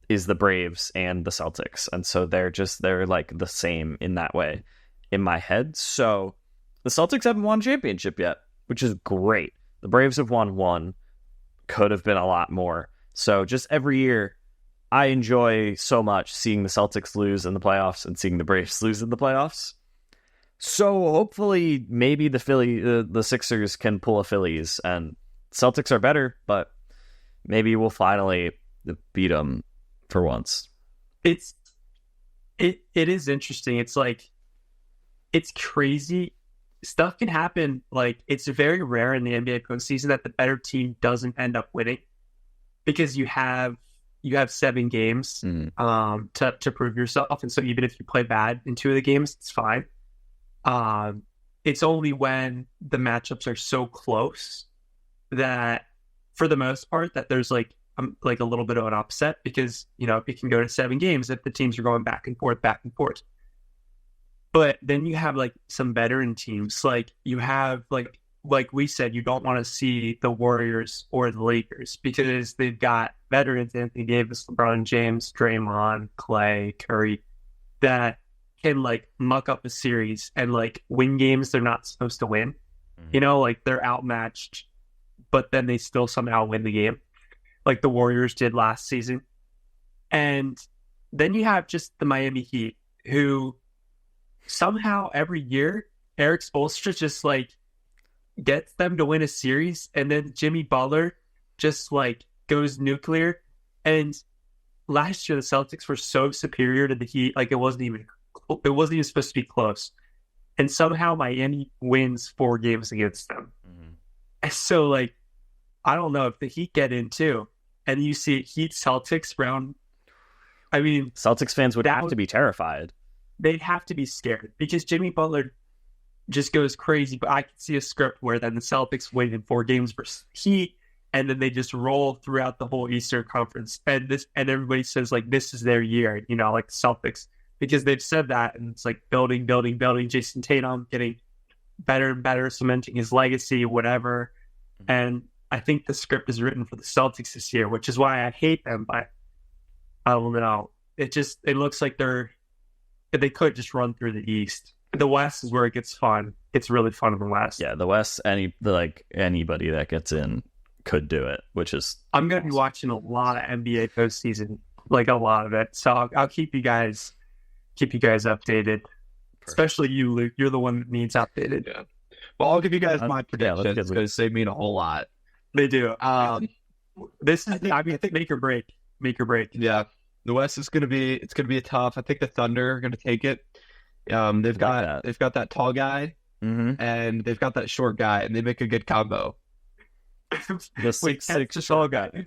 Speaker 1: is the Braves and the Celtics. And so they're like the same in that way in my head. So the Celtics haven't won a championship yet, which is great. The Braves have won one, could have been a lot more. So just every year, I enjoy so much seeing the Celtics lose in the playoffs and seeing the Braves lose in the playoffs. So hopefully, maybe the Sixers can pull a Phillies, and Celtics are better, but maybe we'll finally beat them for once.
Speaker 2: It is interesting. It's like, it's crazy. Stuff can happen. Like, it's very rare in the NBA postseason that the better team doesn't end up winning, because you have 7 games to prove yourself, and so even if you play bad in 2 of the games, it's fine. It's only when the matchups are so close that, for the most part, that there's like a little bit of an upset, because it can go to 7 games if the teams are going back and forth. But then you have like some veteran teams, like you have like we said, you don't want to see the Warriors or the Lakers because they've got veterans, Anthony Davis, LeBron James, Draymond, Clay, Curry, that can like muck up a series and like win games they're not supposed to win. Like they're outmatched, but then they still somehow win the game, like the Warriors did last season. And then you have just the Miami Heat, who somehow every year Eric Spoelstra just like gets them to win a series, and then Jimmy Butler just like goes nuclear. And last year the Celtics were so superior to the Heat, like it wasn't even supposed to be close, and somehow Miami wins 4 games against them. And so like, I don't know if the Heat get in too, and you see Heat Celtics round. I mean,
Speaker 1: Celtics fans would have to be terrified.
Speaker 2: They'd have to be scared, because Jimmy Butler just goes crazy. But I can see a script where then the Celtics win in 4 games versus Heat, and then they just roll throughout the whole Eastern Conference. And everybody says like this is their year, like the Celtics, because they've said that, and it's like building. Jason Tatum getting better and better, cementing his legacy, whatever. And I think the script is written for the Celtics this year, which is why I hate them. But I don't know. It looks like they could just run through the East. The West is where it gets fun. It's really fun in the West.
Speaker 1: Yeah, the West, anybody that gets in could do it, which is
Speaker 2: I'm going to be watching a lot of NBA postseason, like a lot of it. So I'll keep you guys updated. Especially you, Luke. You're the one that needs updated.
Speaker 3: Yeah. Well, I'll give you guys my
Speaker 1: yeah,
Speaker 3: predictions because they mean a whole lot.
Speaker 2: They do. This is I think make or break. Make or break.
Speaker 3: Yeah. The West is gonna be a tough. I think the Thunder are gonna take it. They've got that tall guy and they've got that short guy, and they make a good combo.
Speaker 1: the 6'6"
Speaker 2: tall guy.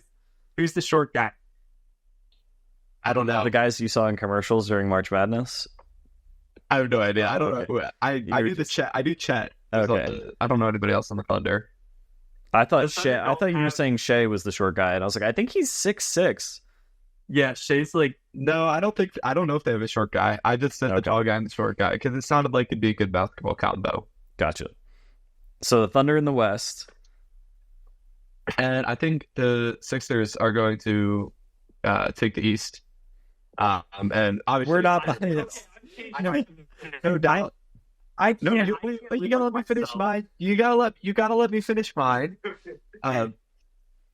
Speaker 2: Who's the short guy?
Speaker 3: I don't know.
Speaker 1: The guys you saw in commercials during March Madness.
Speaker 3: I have no idea. I don't
Speaker 1: Okay.
Speaker 3: know. I do the chat. I do chat.
Speaker 1: Okay.
Speaker 3: I don't know anybody else on the Thunder.
Speaker 1: I thought
Speaker 2: Thunder
Speaker 1: I thought you were
Speaker 2: have-
Speaker 1: saying Shea was the short guy, and I was like, I think he's 6'6".
Speaker 2: Yeah, Shea's like
Speaker 3: No, I don't know if they have a short guy. I just said the
Speaker 1: Okay.
Speaker 3: tall guy and the short guy because it sounded like it'd be a good basketball combo.
Speaker 1: Gotcha. So the Thunder in the West.
Speaker 3: And I think the Sixers are going to take the East. And obviously
Speaker 1: We're not biased.
Speaker 3: I know. No doubt. You gotta let me finish mine. You gotta let me finish mine.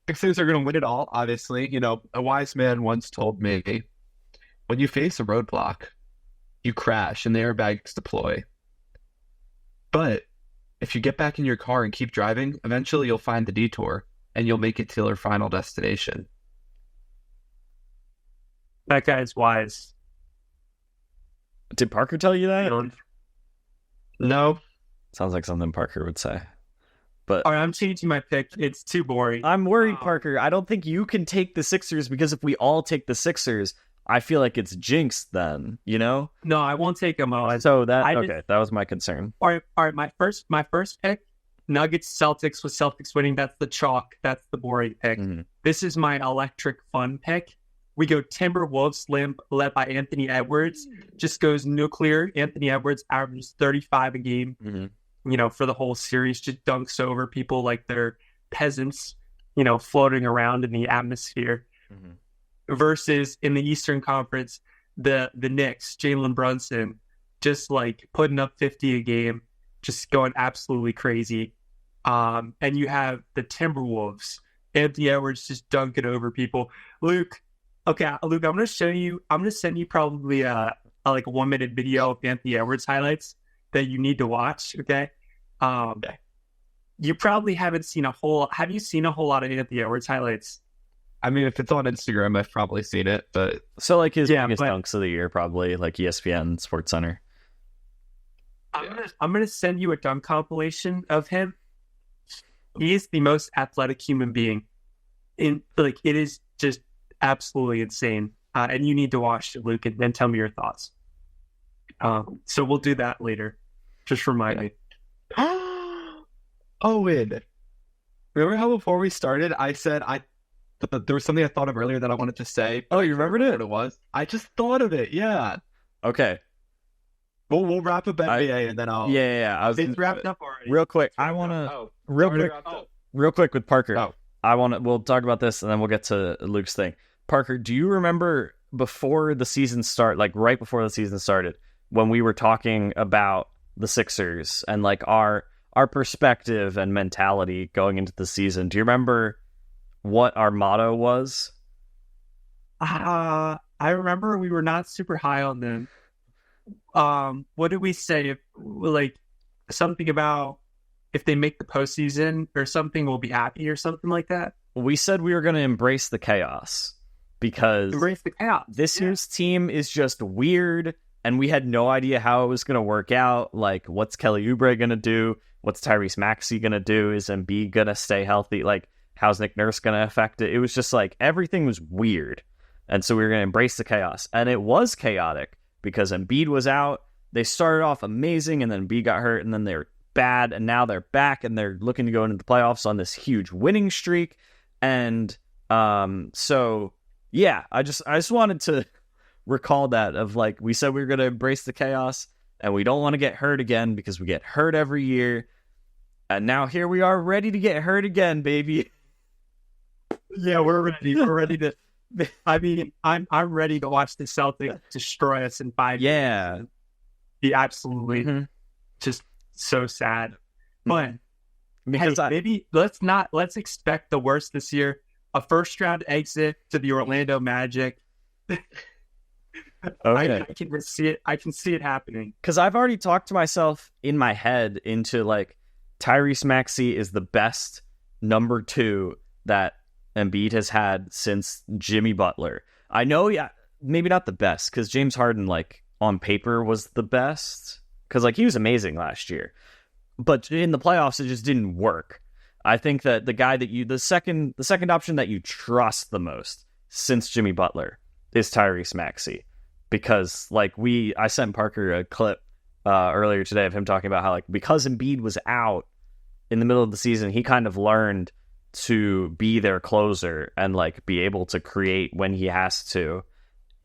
Speaker 3: Sixers are gonna win it all. Obviously, you know, a wise man once told me, when you face a roadblock, you crash and the airbags deploy. But if you get back in your car and keep driving, eventually you'll find the detour and you'll make it to your final destination.
Speaker 2: that guy's wise.
Speaker 1: Did Parker tell you that?
Speaker 3: No,
Speaker 1: Sounds like something Parker would say.
Speaker 2: All right, I'm changing my pick. It's too boring.
Speaker 1: I'm worried, Parker. I don't think you can take the Sixers because if we all take the Sixers, I feel like it's jinxed then, you know?
Speaker 2: No, I won't take him out.
Speaker 1: So that
Speaker 2: I
Speaker 1: okay, that was my concern.
Speaker 2: All right. My first pick, Nuggets Celtics with Celtics winning. That's the chalk. That's the boring pick.
Speaker 1: Mhm.
Speaker 2: This is my electric fun pick. We go Timberwolves, led by Anthony Edwards. Just goes nuclear. Anthony Edwards averages 35 a game.
Speaker 1: Mhm.
Speaker 2: You know, for the whole series, just dunks over people like they're peasants. You know, floating around in the atmosphere.
Speaker 1: Mhm.
Speaker 2: Versus in the Eastern Conference, the Knicks, Jalen Brunson, just like putting up 50 a game, just going absolutely crazy. And you have the Timberwolves, Anthony Edwards just dunking over people. Luke, I'm gonna send you probably a like a 1-minute video of Anthony Edwards highlights that you need to watch. Okay. You probably haven't seen have you seen a whole lot of Anthony Edwards highlights?
Speaker 3: I mean, if it's on Instagram, I've probably seen it, but
Speaker 1: So like his
Speaker 2: Yeah,
Speaker 1: biggest
Speaker 2: but-
Speaker 1: dunks of the year, probably like ESPN Sports Center.
Speaker 2: I'm gonna send you a dunk compilation of him. He is the most athletic human being. It is just absolutely insane. And you need to watch it, Luke, and then tell me your thoughts. So we'll do that later. Just remind me.
Speaker 3: Owen, remember how before we started, I said there was something I thought of earlier that I wanted to say.
Speaker 1: Oh, you remembered
Speaker 3: What
Speaker 1: it?
Speaker 3: it was? I just thought of it. Yeah.
Speaker 1: Okay.
Speaker 3: We'll wrap up NBA and then I'll.
Speaker 1: Yeah. I was
Speaker 2: It's wrapped up already.
Speaker 1: real quick. I want to
Speaker 3: Oh,
Speaker 1: real
Speaker 3: already
Speaker 1: quick,
Speaker 3: wrapped up.
Speaker 1: real quick with Parker.
Speaker 3: Oh.
Speaker 1: We'll talk about this and then we'll get to Luke's thing. Parker, do you remember before the season like right before the season started, when we were talking about the Sixers and like our perspective and mentality going into the season? Do you remember what our motto was?
Speaker 2: I remember we were not super high on them. What did we say? Like something about if they make the postseason or something, we'll be happy or something like that.
Speaker 1: We said we were going to embrace the chaos because
Speaker 2: Embrace the chaos.
Speaker 1: this year's team is just weird and we had no idea how it was going to work out. Like, what's Kelly Oubre going to do? What's Tyrese Maxey going to do? Is Embiid going to stay healthy? Like, how's Nick Nurse going to affect it? It was just like everything was weird. And so we were going to embrace the chaos. And it was chaotic because Embiid was out. They started off amazing and then Embiid got hurt and then they were bad. And now they're back and they're looking to go into the playoffs on this huge winning streak. And so, yeah, I just wanted to recall that of like, we said we were going to embrace the chaos and we don't want to get hurt again because we get hurt every year. And now here we are ready to get hurt again, baby.
Speaker 2: Yeah, we're ready. We're ready to. I mean, I'm ready to watch the Celtics destroy us in 5 years.
Speaker 1: Yeah.
Speaker 2: Be absolutely
Speaker 1: Mhm.
Speaker 2: just so sad. But
Speaker 1: Because
Speaker 2: maybe let's expect the worst this year. A first round exit to the Orlando Magic.
Speaker 1: Okay.
Speaker 2: I can see it. I can see it happening.
Speaker 1: Because I've already talked to myself in my head into like Tyrese Maxey is the best number 2 that Embiid has had since Jimmy Butler. I know, yeah, maybe not the best because James Harden, like on paper, was the best because like he was amazing last year, but in the playoffs it just didn't work. I think that the guy that the second option that you trust the most since Jimmy Butler is Tyrese Maxey. Because like I sent Parker a clip earlier today of him talking about how like because Embiid was out in the middle of the season, he kind of learned to be their closer and like be able to create when he has to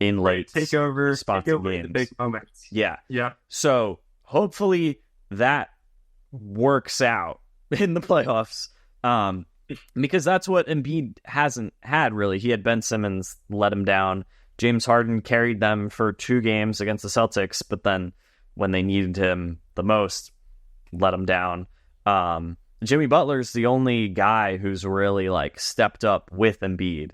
Speaker 1: in late
Speaker 2: take over
Speaker 1: games.
Speaker 2: The big moments.
Speaker 1: Yeah.
Speaker 2: So
Speaker 1: hopefully that works out in the playoffs. Because that's what Embiid hasn't had really. He had Ben Simmons let him down. James Harden carried them for 2 games against the Celtics, but then when they needed him the most, let him down. Jimmy Butler's the only guy who's really like stepped up with Embiid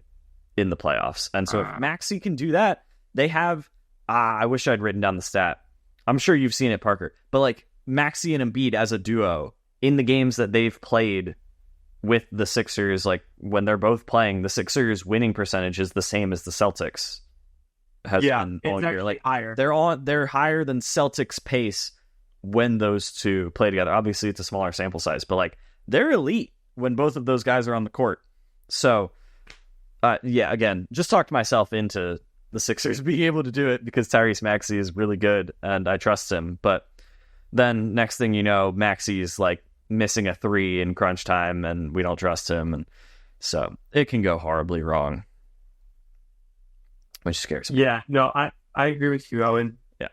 Speaker 1: in the playoffs. And so if Maxey can do that, they have, I wish I'd written down the stat. I'm sure you've seen it, Parker, but like Maxey and Embiid as a duo in the games that they've played with the Sixers, like when they're both playing, the Sixers winning percentage is the same as the Celtics has been all year. Like
Speaker 2: higher.
Speaker 1: They're higher than Celtics pace when those two play together. Obviously it's a smaller sample size, but like they're elite when both of those guys are on the court. So again, just talked myself into the Sixers being able to do it because Tyrese Maxey is really good and I trust him. But then next thing you know, Maxey's like missing a 3 in crunch time and we don't trust him. And so it can go horribly wrong, which scares me.
Speaker 2: Yeah, no, I agree with you, Owen.
Speaker 1: Yeah.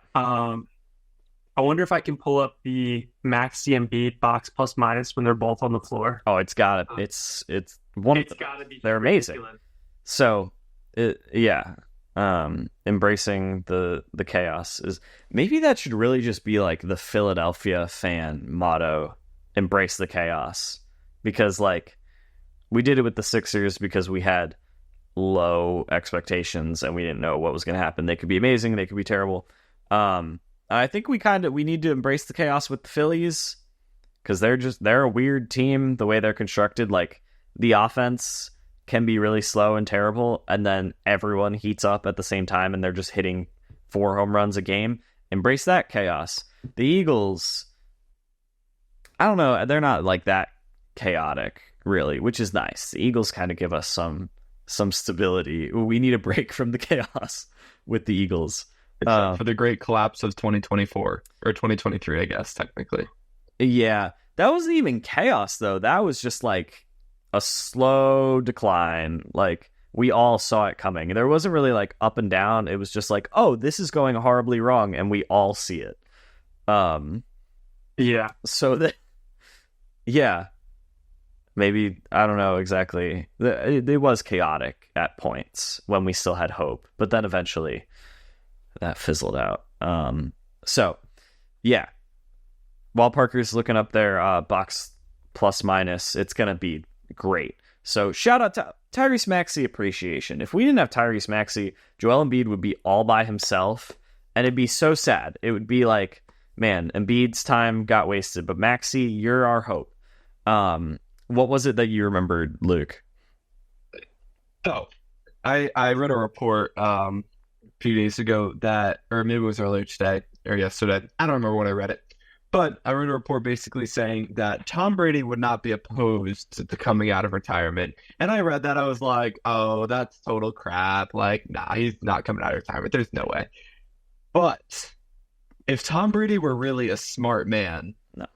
Speaker 2: I wonder if I can pull up the Maxey and Embiid box plus minus when they're both on the floor.
Speaker 1: Oh, it's got it. It's one. It's got to be. They're amazing. Ridiculous. So, embracing the chaos is maybe that should really just be like the Philadelphia fan motto: embrace the chaos. Because like we did it with the Sixers because we had low expectations and we didn't know what was going to happen. They could be amazing, they could be terrible. I think we need to embrace the chaos with the Phillies because they're a weird team the way they're constructed. Like the offense can be really slow and terrible, and then everyone heats up at the same time and they're just hitting 4 home runs a game. Embrace that chaos. The Eagles, I don't know, they're not like that chaotic really, which is nice. The Eagles kind of give us some stability. We need a break from the chaos with the Eagles.
Speaker 3: For the great collapse of 2024 or 2023, I guess, technically.
Speaker 1: Yeah, that wasn't even chaos, though. That was just like a slow decline. Like we all saw it coming. There wasn't really like up and down. It was just like, oh, this is going horribly wrong, and we all see it.
Speaker 2: Yeah.
Speaker 1: So maybe, I don't know exactly. It was chaotic at points when we still had hope, but then eventually that fizzled out. So, yeah. While Parker's looking up their box plus minus, it's going to be great. So, shout out to Tyrese Maxey appreciation. If we didn't have Tyrese Maxey, Joel Embiid would be all by himself, and it'd be so sad. It would be like, man, Embiid's time got wasted, but Maxey, you're our hope. What was it that you remembered, Luke?
Speaker 3: Oh, I read a report a few days ago or maybe it was earlier today or yesterday. I don't remember when I read it. But I read a report basically saying that Tom Brady would not be opposed to coming out of retirement. And I read that. I was like, oh, that's total crap. Like, nah, he's not coming out of retirement. There's no way. But if Tom Brady were really a smart man,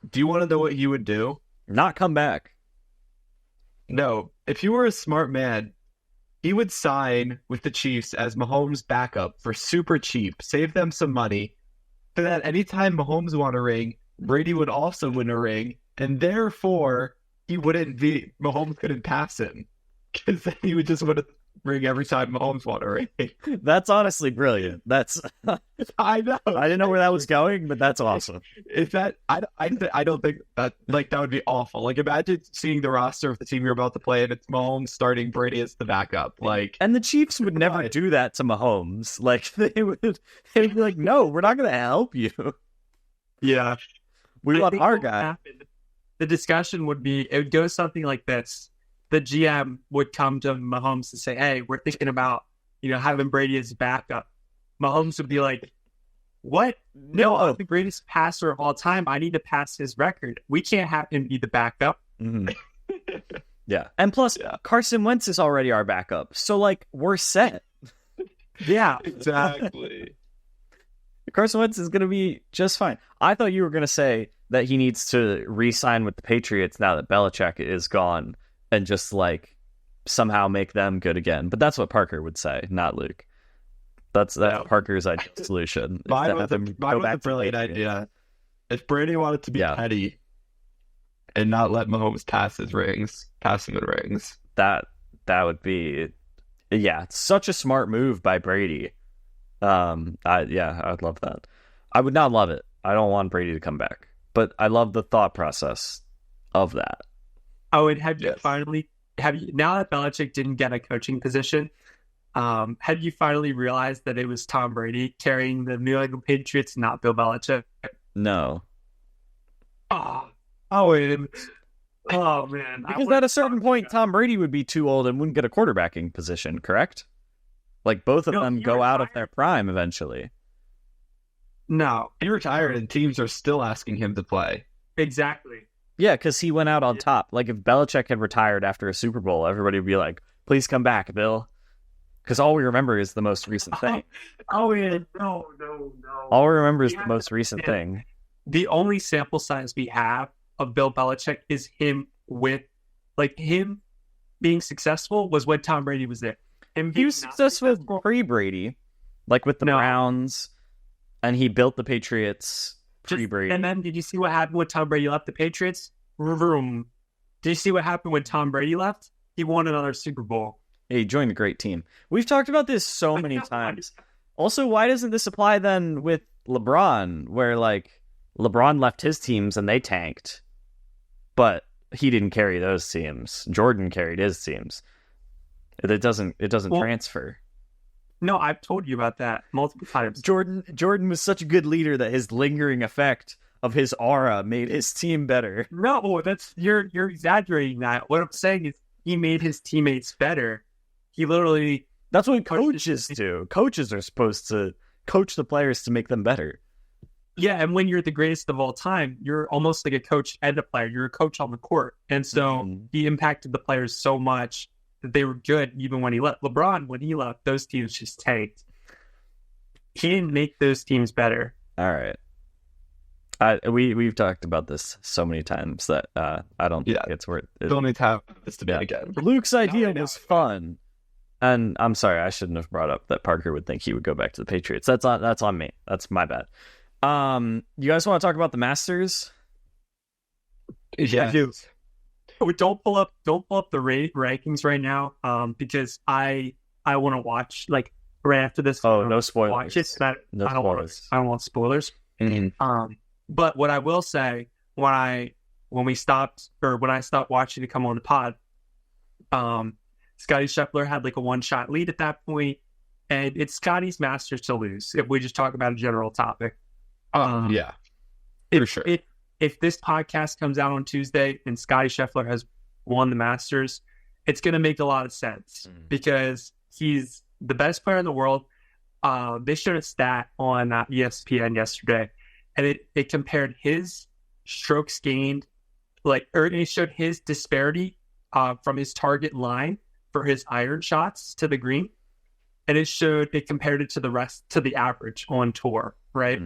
Speaker 3: do you want to know what he would do?
Speaker 1: Not come back.
Speaker 3: No. If you were a smart man, he would sign with the Chiefs as Mahomes' backup for super cheap, save them some money, so that anytime Mahomes won a ring, Brady would also win a ring, and therefore Mahomes couldn't pass him because then he would just win ring every time Mahomes won a ring.
Speaker 1: That's honestly brilliant. That's
Speaker 3: I know.
Speaker 1: I didn't know where that was going, but that's awesome.
Speaker 3: Is that I don't think that that would be awful. Like imagine seeing the roster of the team you're about to play and it's Mahomes starting Brady as the backup. Like,
Speaker 1: and the Chiefs would never do that to Mahomes. Like they'd be like, no, we're not going to help you.
Speaker 2: Yeah,
Speaker 1: We want our guy.
Speaker 2: Happen, the discussion would be, it would go something like this. The GM would come to Mahomes and say, hey, we're thinking about, having Brady as backup. Mahomes would be like, what? No, I'm the greatest passer of all time. I need to pass his record. We can't have him be the backup.
Speaker 1: Mm-hmm. Yeah. And plus, Carson Wentz is already our backup. So, like, we're set.
Speaker 2: Yeah.
Speaker 3: exactly.
Speaker 1: Carson Wentz is going to be just fine. I thought you were going to say that he needs to re-sign with the Patriots now that Belichick is gone and just, like, somehow make them good again. But that's what Parker would say, not Luke. That's Parker's ideal solution.
Speaker 3: Mine was a brilliant idea. If Brady wanted to be petty and not let Mahomes pass him the rings.
Speaker 1: That would be, it's such a smart move by Brady. I'd love that. I would not love it. I don't want Brady to come back, but I love the thought process of that.
Speaker 2: Oh, and have you now that Belichick didn't get a coaching position, have you finally realized that it was Tom Brady carrying the New England Patriots, not Bill Belichick?
Speaker 1: No.
Speaker 2: Oh man.
Speaker 1: Because at a certain point, Tom Brady would be too old and wouldn't get a quarterbacking position, correct? Like both of them go out of their prime eventually.
Speaker 2: No.
Speaker 3: He retired and teams are still asking him to play.
Speaker 2: Exactly.
Speaker 1: Yeah, because he went out on top. Like if Belichick had retired after a Super Bowl, everybody would be like, please come back, Bill. Because all we remember is the most recent thing.
Speaker 2: No.
Speaker 1: All we remember is the most recent thing.
Speaker 2: The only sample size we have of Bill Belichick is him being successful was when Tom Brady was there.
Speaker 1: He was successful pre-Brady, like with the Browns, and he built the Patriots pre-Brady.
Speaker 2: And then did you see what happened when Tom Brady left the Patriots? Vroom. Did you see what happened when Tom Brady left? He won another Super Bowl.
Speaker 1: He joined a great team. We've talked about this so many times. Also, why doesn't this apply then with LeBron, where like LeBron left his teams and they tanked, but he didn't carry those teams. Jordan carried his teams. It doesn't transfer.
Speaker 2: No, I've told you about that multiple times.
Speaker 1: Jordan was such a good leader that his lingering effect of his aura made his team better.
Speaker 2: No, you're exaggerating that. What I'm saying is he made his teammates better. He literally...
Speaker 1: That's what coaches do. Coaches are supposed to coach the players to make them better.
Speaker 2: Yeah, and when you're the greatest of all time, you're almost like a coach and a player. You're a coach on the court. And so he impacted the players so much that they were good even when he left. LeBron, when he left, those teams just tanked. He didn't make those teams better.
Speaker 1: All right. We've talked about this so many times that I don't think it's worth it.
Speaker 3: Don't need to have this debate again.
Speaker 1: Luke's idea was fun. And I'm sorry, I shouldn't have brought up that Parker would think he would go back to the Patriots. That's on me. That's my bad. You guys want to talk about the Masters?
Speaker 3: Yeah.
Speaker 2: I do. Don't pull up the rankings right now, because I want to watch like right after this.
Speaker 1: Oh, no spoilers.
Speaker 2: Watch it.
Speaker 1: No spoilers.
Speaker 2: I don't want spoilers.
Speaker 3: Mm-hmm.
Speaker 2: But what I will say when I stopped watching to come on the pod, Scottie Scheffler had like a 1-shot lead at that point, and it's Scotty's Masters to lose. If we just talk about a general topic,
Speaker 3: yeah, for sure.
Speaker 2: If this podcast comes out on Tuesday and Scottie Scheffler has won the Masters, it's going to make a lot of sense because he's the best player in the world. They showed a stat on ESPN yesterday, and it compared his strokes gained, it showed his disparity from his target line for his iron shots to the green, and it compared it to the average on tour, right?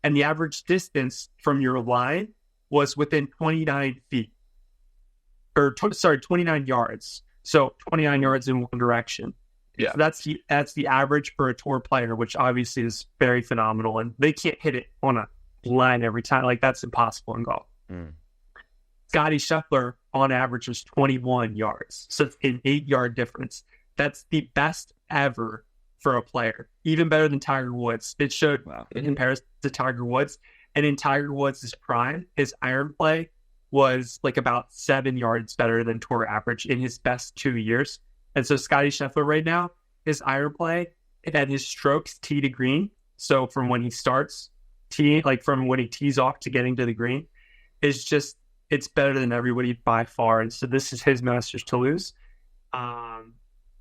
Speaker 2: And the average distance from your line was within 29 feet, 29 yards. So 29 yards in one direction.
Speaker 3: Yeah,
Speaker 2: so that's the average for a tour player, which obviously is very phenomenal. And they can't hit it on a line every time. Like that's impossible in golf. Scottie Scheffler on average was 21 yards, so it's an 8-yard difference. That's the best ever for a player, even better than Tiger Woods. It showed in comparison to Tiger Woods. And in Tiger Woods' prime, his iron play was like about 7 yards better than tour average in his best 2 years. And so Scottie Scheffler right now, his iron play and his strokes tee to green. So from when he starts teeing, like from when he tees off to getting to the green, is just, it's better than everybody by far. And so this is his Masters to lose.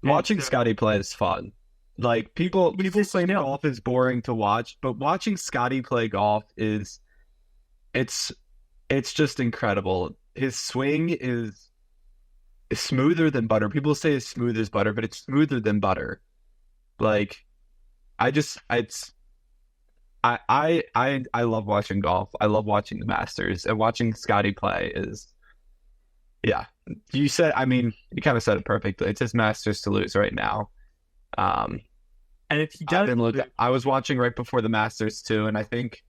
Speaker 3: Watching Scottie play is fun. Like people say golf is boring to watch, but watching Scottie play golf it's just incredible. His swing is smoother than butter. People say it's smooth as butter, but it's smoother than butter. Like I love watching golf. I love watching the Masters, and watching Scottie play is, yeah. You kind of said it perfectly. It's his Masters to lose right now.
Speaker 2: And if he does,
Speaker 3: I was watching right before the Masters too, and I think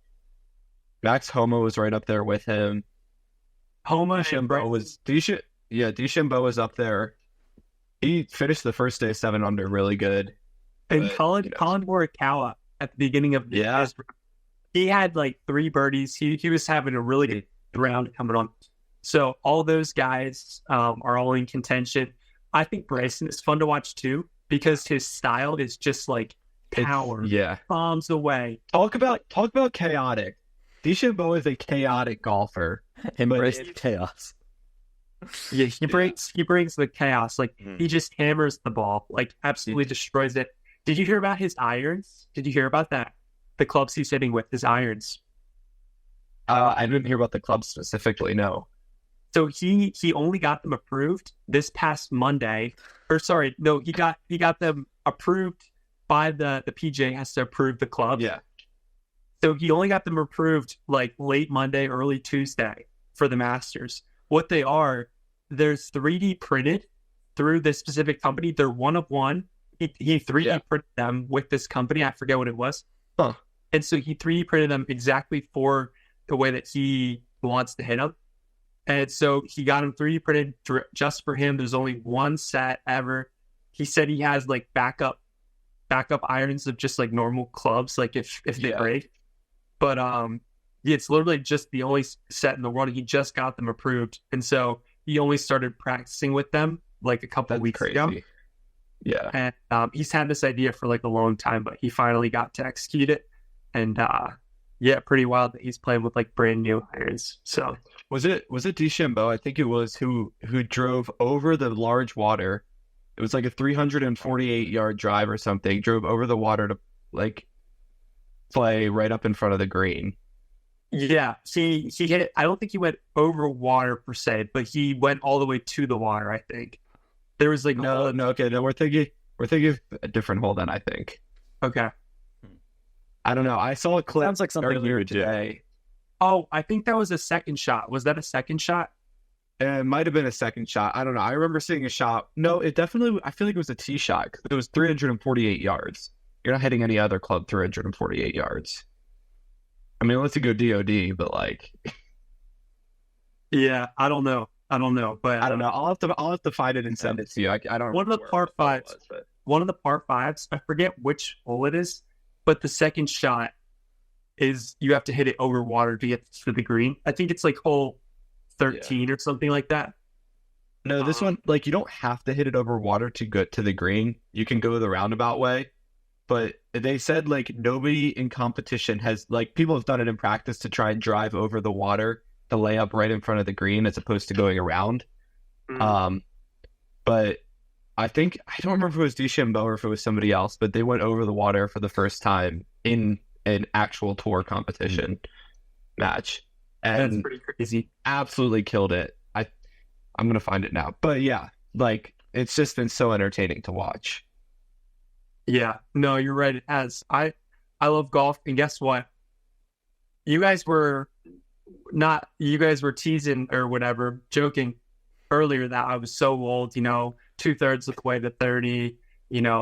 Speaker 3: Max Homa was right up there with him. DeChambeau was up there. He finished the first day 7 under, really good.
Speaker 2: And Colin Morikawa at the beginning of he had like 3 birdies. He was having a really good round coming on. So all those guys are all in contention. I think Bryson is fun to watch too, because his style is just like power. Bombs away.
Speaker 3: Talk about chaotic. DeChambeau is a chaotic golfer.
Speaker 1: Embrace the chaos.
Speaker 2: Yeah, he brings the chaos. Like he just hammers the ball, like absolutely destroys it. Did you hear about his irons? Did you hear about that? The clubs he's hitting with, his irons.
Speaker 3: I didn't hear about the club specifically, no.
Speaker 2: So he only got them approved this past Monday. Or sorry, no, he got them approved by the PGA has to approve the club.
Speaker 3: Yeah.
Speaker 2: So he only got them approved like late Monday, early Tuesday for the Masters. What they are, they're 3D printed through this specific company. They're one of one. He 3D printed them with this company. I forget what it was.
Speaker 3: Huh.
Speaker 2: And so he 3D printed them exactly for the way that he wants to hit them. And so he got them 3D printed just for him. There's only one set ever. He said he has like backup irons of just like normal clubs, like if they break. But it's literally just the only set in the world. He just got them approved, and so he only started practicing with them like a couple of weeks ago.
Speaker 3: Yeah,
Speaker 2: and he's had this idea for like a long time, but he finally got to execute it. And pretty wild that he's playing with like brand new irons. So
Speaker 3: was it DeChambeau? I think it was who drove over the large water. It was like a 348-yard drive or something. Drove over the water to like play right up in front of the green.
Speaker 2: Yeah, he hit it. I don't think he went over water per se, but he went all the way to the water. I think there was like
Speaker 3: we're thinking a different hole then. I think.
Speaker 2: Okay.
Speaker 3: I don't know. I saw a clip.
Speaker 1: Sounds like something
Speaker 3: earlier today.
Speaker 2: Oh, I think that was a second shot. Was that a second shot?
Speaker 3: It might have been a second shot. I don't know. I remember seeing a shot. No, it definitely. I feel like it was a tee shot because it was 348 yards. You're not hitting any other club 348 yards. I mean, unless you go DOD, but like,
Speaker 2: yeah, I don't know, but
Speaker 3: I don't know. I'll have to find it and send it to you. I don't.
Speaker 2: One of the par fives. One of the par fives. I forget which hole it is, but the second shot is you have to hit it over water to get to the green. I think it's like hole 13 or something like that.
Speaker 3: No, this one, like, you don't have to hit it over water to get to the green. You can go the roundabout way. But they said, like, nobody in competition has, like, people have done it in practice to try and drive over the water to lay up right in front of the green as opposed to going around. But I don't remember if it was DeChambeau or if it was somebody else, but they went over the water for the first time in an actual tour competition match. And
Speaker 2: that's pretty crazy.
Speaker 3: Absolutely killed it. I'm going to find it now. But yeah, like, it's just been so entertaining to watch.
Speaker 2: Yeah, no, you're right. It has. I love golf, and guess what? You guys were teasing or whatever, joking earlier that I was so old, 2/3 of the way to 30,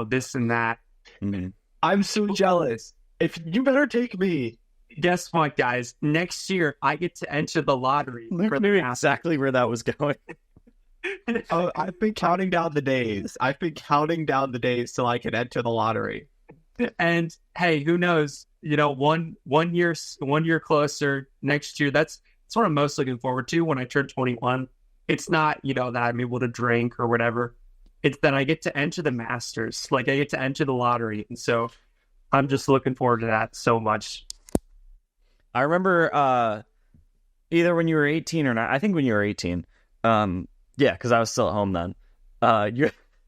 Speaker 2: this and that.
Speaker 3: Mm-hmm. I'm so jealous. If you better take me.
Speaker 2: Guess what, guys? Next year, I get to enter the lottery.
Speaker 1: Luke knew exactly where that was going.
Speaker 3: Oh, I've been counting down the days. I've been counting down the days till I can enter the lottery.
Speaker 2: And hey, who knows? You know, one year closer next year. That's what I'm most looking forward to when I turn 21. It's not, you know, that I'm able to drink or whatever. It's that I get to enter the Masters. Like I get to enter the lottery. And so I'm just looking forward to that so much.
Speaker 1: I remember either when you were 18 or not. I think when you were 18. Yeah, because I was still at home then.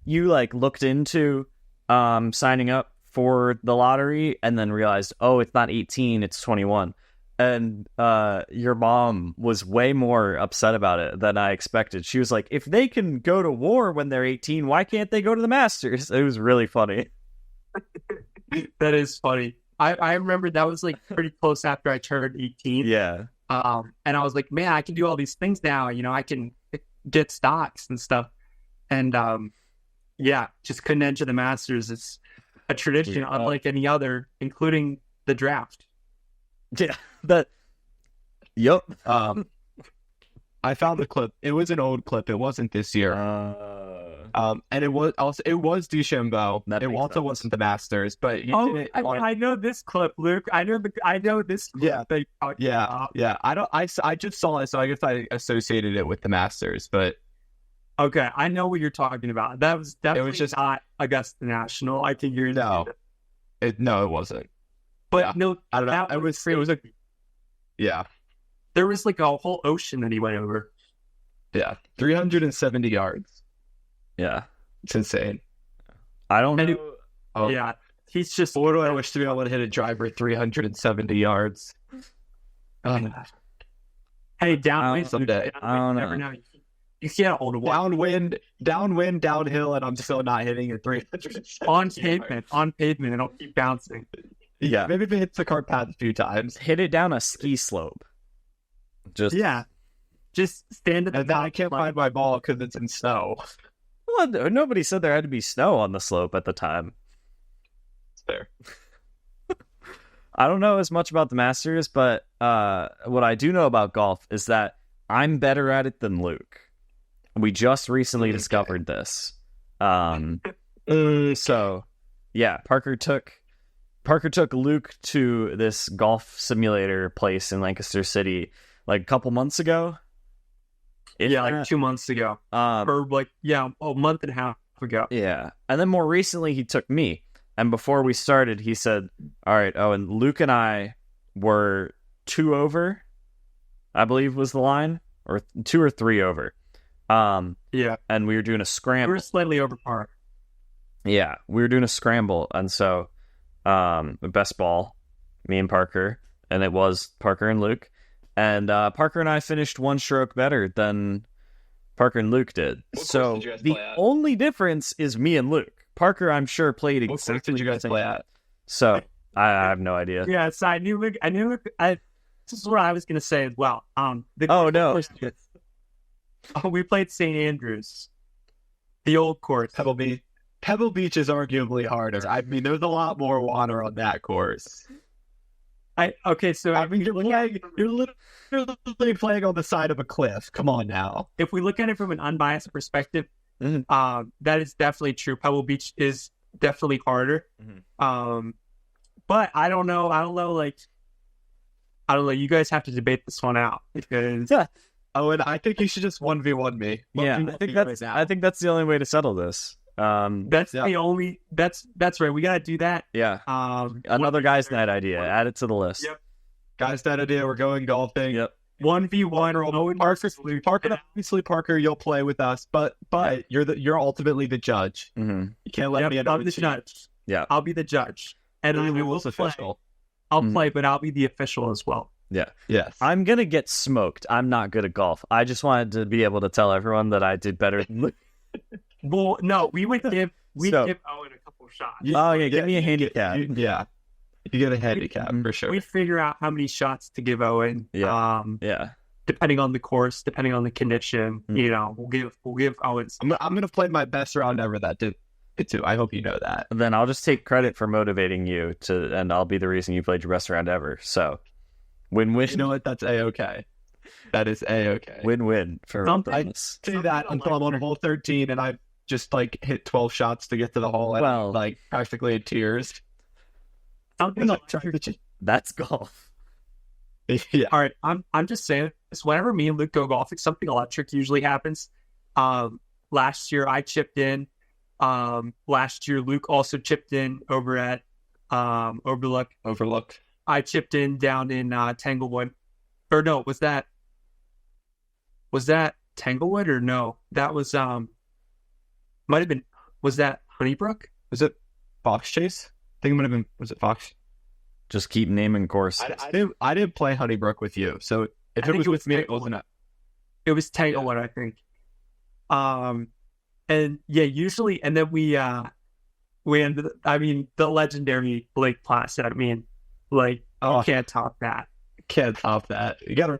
Speaker 1: You like looked into signing up for the lottery and then realized, oh, it's not 18, it's 21. And your mom was way more upset about it than I expected. She was like, if they can go to war when they're 18, why can't they go to the Masters? It was really funny.
Speaker 2: That is funny. I remember that was like pretty close after I turned 18.
Speaker 1: Yeah.
Speaker 2: And I was like, man, I can do all these things now. You know, I can get stocks and stuff. And yeah, just couldn't enter the Masters. It's a tradition unlike any other, including the draft.
Speaker 1: Yeah. Yep.
Speaker 3: I found the clip. It was an old clip. It wasn't this year. And it was DeChambeau. It also wasn't the Masters, but
Speaker 2: I know this clip, Luke. I know this clip.
Speaker 3: Yeah. I just saw it, so I guess I associated it with the Masters, but
Speaker 2: okay, I know what you're talking about. That was definitely just not Augusta National. I can hear
Speaker 3: it wasn't.
Speaker 2: But no,
Speaker 3: I don't know. It was a yeah.
Speaker 2: There was like a whole ocean that he went over.
Speaker 3: Yeah, 370 yards.
Speaker 1: Yeah,
Speaker 3: it's insane.
Speaker 1: I don't know.
Speaker 2: Yeah, he's just.
Speaker 3: What do I wish to be able to hit a driver 370 yards?
Speaker 2: Hey, downwind
Speaker 3: someday.
Speaker 2: I don't know. You can't hold a
Speaker 3: downwind, downhill, and I'm still not hitting it 300
Speaker 2: on pavement, it'll keep bouncing.
Speaker 3: Yeah, maybe if it hits the cart path a few times,
Speaker 1: hit it down a ski slope. Just
Speaker 2: stand at the
Speaker 3: and then I can't find my ball because it's in snow.
Speaker 1: Well, nobody said there had to be snow on the slope at the time.
Speaker 3: It's fair.
Speaker 1: I don't know as much about the Masters, but what I do know about golf is that I'm better at it than Luke. We just recently discovered this. So, yeah, Parker took Luke to this golf simulator place in Lancaster City like a couple months ago.
Speaker 2: Like 2 months ago. Or like, a month and a half ago.
Speaker 1: Yeah. And then more recently, he took me. And before we started, he said, all right, Owen, Luke and I were 2 over, I believe was the line, or 2 or 3 over. And we were doing a scramble.
Speaker 2: We were slightly over par.
Speaker 1: Yeah, we were doing a scramble. And so, best ball, me and Parker, and it was Parker and Luke. And Parker and I finished 1 stroke better than Parker and Luke did. So the only difference is me and Luke. Parker, I'm sure, played exactly.
Speaker 3: What did you guys play at?
Speaker 1: So I have no idea.
Speaker 2: Yeah, so I knew Luke. This is what I was going to say as well. We played St. Andrews, the old course.
Speaker 3: Pebble Beach is arguably harder. I mean, there's a lot more water on that course. You're literally playing on the side of a cliff. Come on now.
Speaker 2: If we look at it from an unbiased perspective, that is definitely true. Pebble Beach is definitely harder. But I don't know. You guys have to debate this one out because.
Speaker 3: Oh, and I think you should just 1v1 me.
Speaker 1: I think that's the only way to settle this.
Speaker 2: That's right. We gotta do that.
Speaker 1: Yeah. Another guys' night idea. Add it to the list.
Speaker 2: Yep.
Speaker 3: Guys' night idea. We're going golfing.
Speaker 1: Yep.
Speaker 2: 1v1 or Owen
Speaker 3: Parker. Obviously, Parker, you'll play with us, but you're ultimately the judge.
Speaker 1: Mm-hmm.
Speaker 3: You can't let me.
Speaker 2: I'll be the judge.
Speaker 1: Yeah.
Speaker 2: I'll be the judge, and I will
Speaker 3: official.
Speaker 2: I'll play, but I'll be the official as well.
Speaker 1: Yeah.
Speaker 3: Yes.
Speaker 1: I'm gonna get smoked. I'm not good at golf. I just wanted to be able to tell everyone that I did better than Luke.
Speaker 2: Well, no, we would give Owen a couple shots.
Speaker 1: Give me a handicap.
Speaker 3: You get a handicap for sure.
Speaker 2: We figure out how many shots to give Owen.
Speaker 1: Yeah.
Speaker 2: Depending on the course, depending on the condition, we'll give Owen.
Speaker 3: I'm gonna play my best round ever that did it too. I hope you know that.
Speaker 1: Then I'll just take credit for motivating you and I'll be the reason you played your best round ever. So, win-win.
Speaker 3: You know what? That's A-okay. That is A-okay.
Speaker 1: Win-win for
Speaker 2: Something-
Speaker 1: us.
Speaker 3: Say that until I'm on hole 13 and I've just like hit 12 shots to get to the hole and
Speaker 1: Well-
Speaker 3: I'm like practically in tears.
Speaker 2: Something electric.
Speaker 1: That's golf.
Speaker 3: Yeah.
Speaker 2: All right, I'm just saying this. Whenever me and Luke go golfing, something electric usually happens. Last year I chipped in. Last year Luke also chipped in over at
Speaker 3: Overlook.
Speaker 2: I chipped in down in Tanglewood. Or no, was that Tanglewood or no? That was might have been, was that Honeybrook?
Speaker 3: Was it Fox Chase? I think it might have been, was it Fox?
Speaker 1: Just keep naming courses.
Speaker 3: I didn't play Honeybrook with you, so if
Speaker 2: I
Speaker 3: it
Speaker 2: think
Speaker 3: was
Speaker 2: it
Speaker 3: with
Speaker 2: was
Speaker 3: me, it
Speaker 2: Tanglewood.
Speaker 3: wasn't.
Speaker 2: It was Tanglewood, I think. And yeah, usually, and then we ended, I mean, the legendary Blake Placid. I mean, like,
Speaker 3: Oh,
Speaker 2: can't top that.
Speaker 3: can't top that. You got to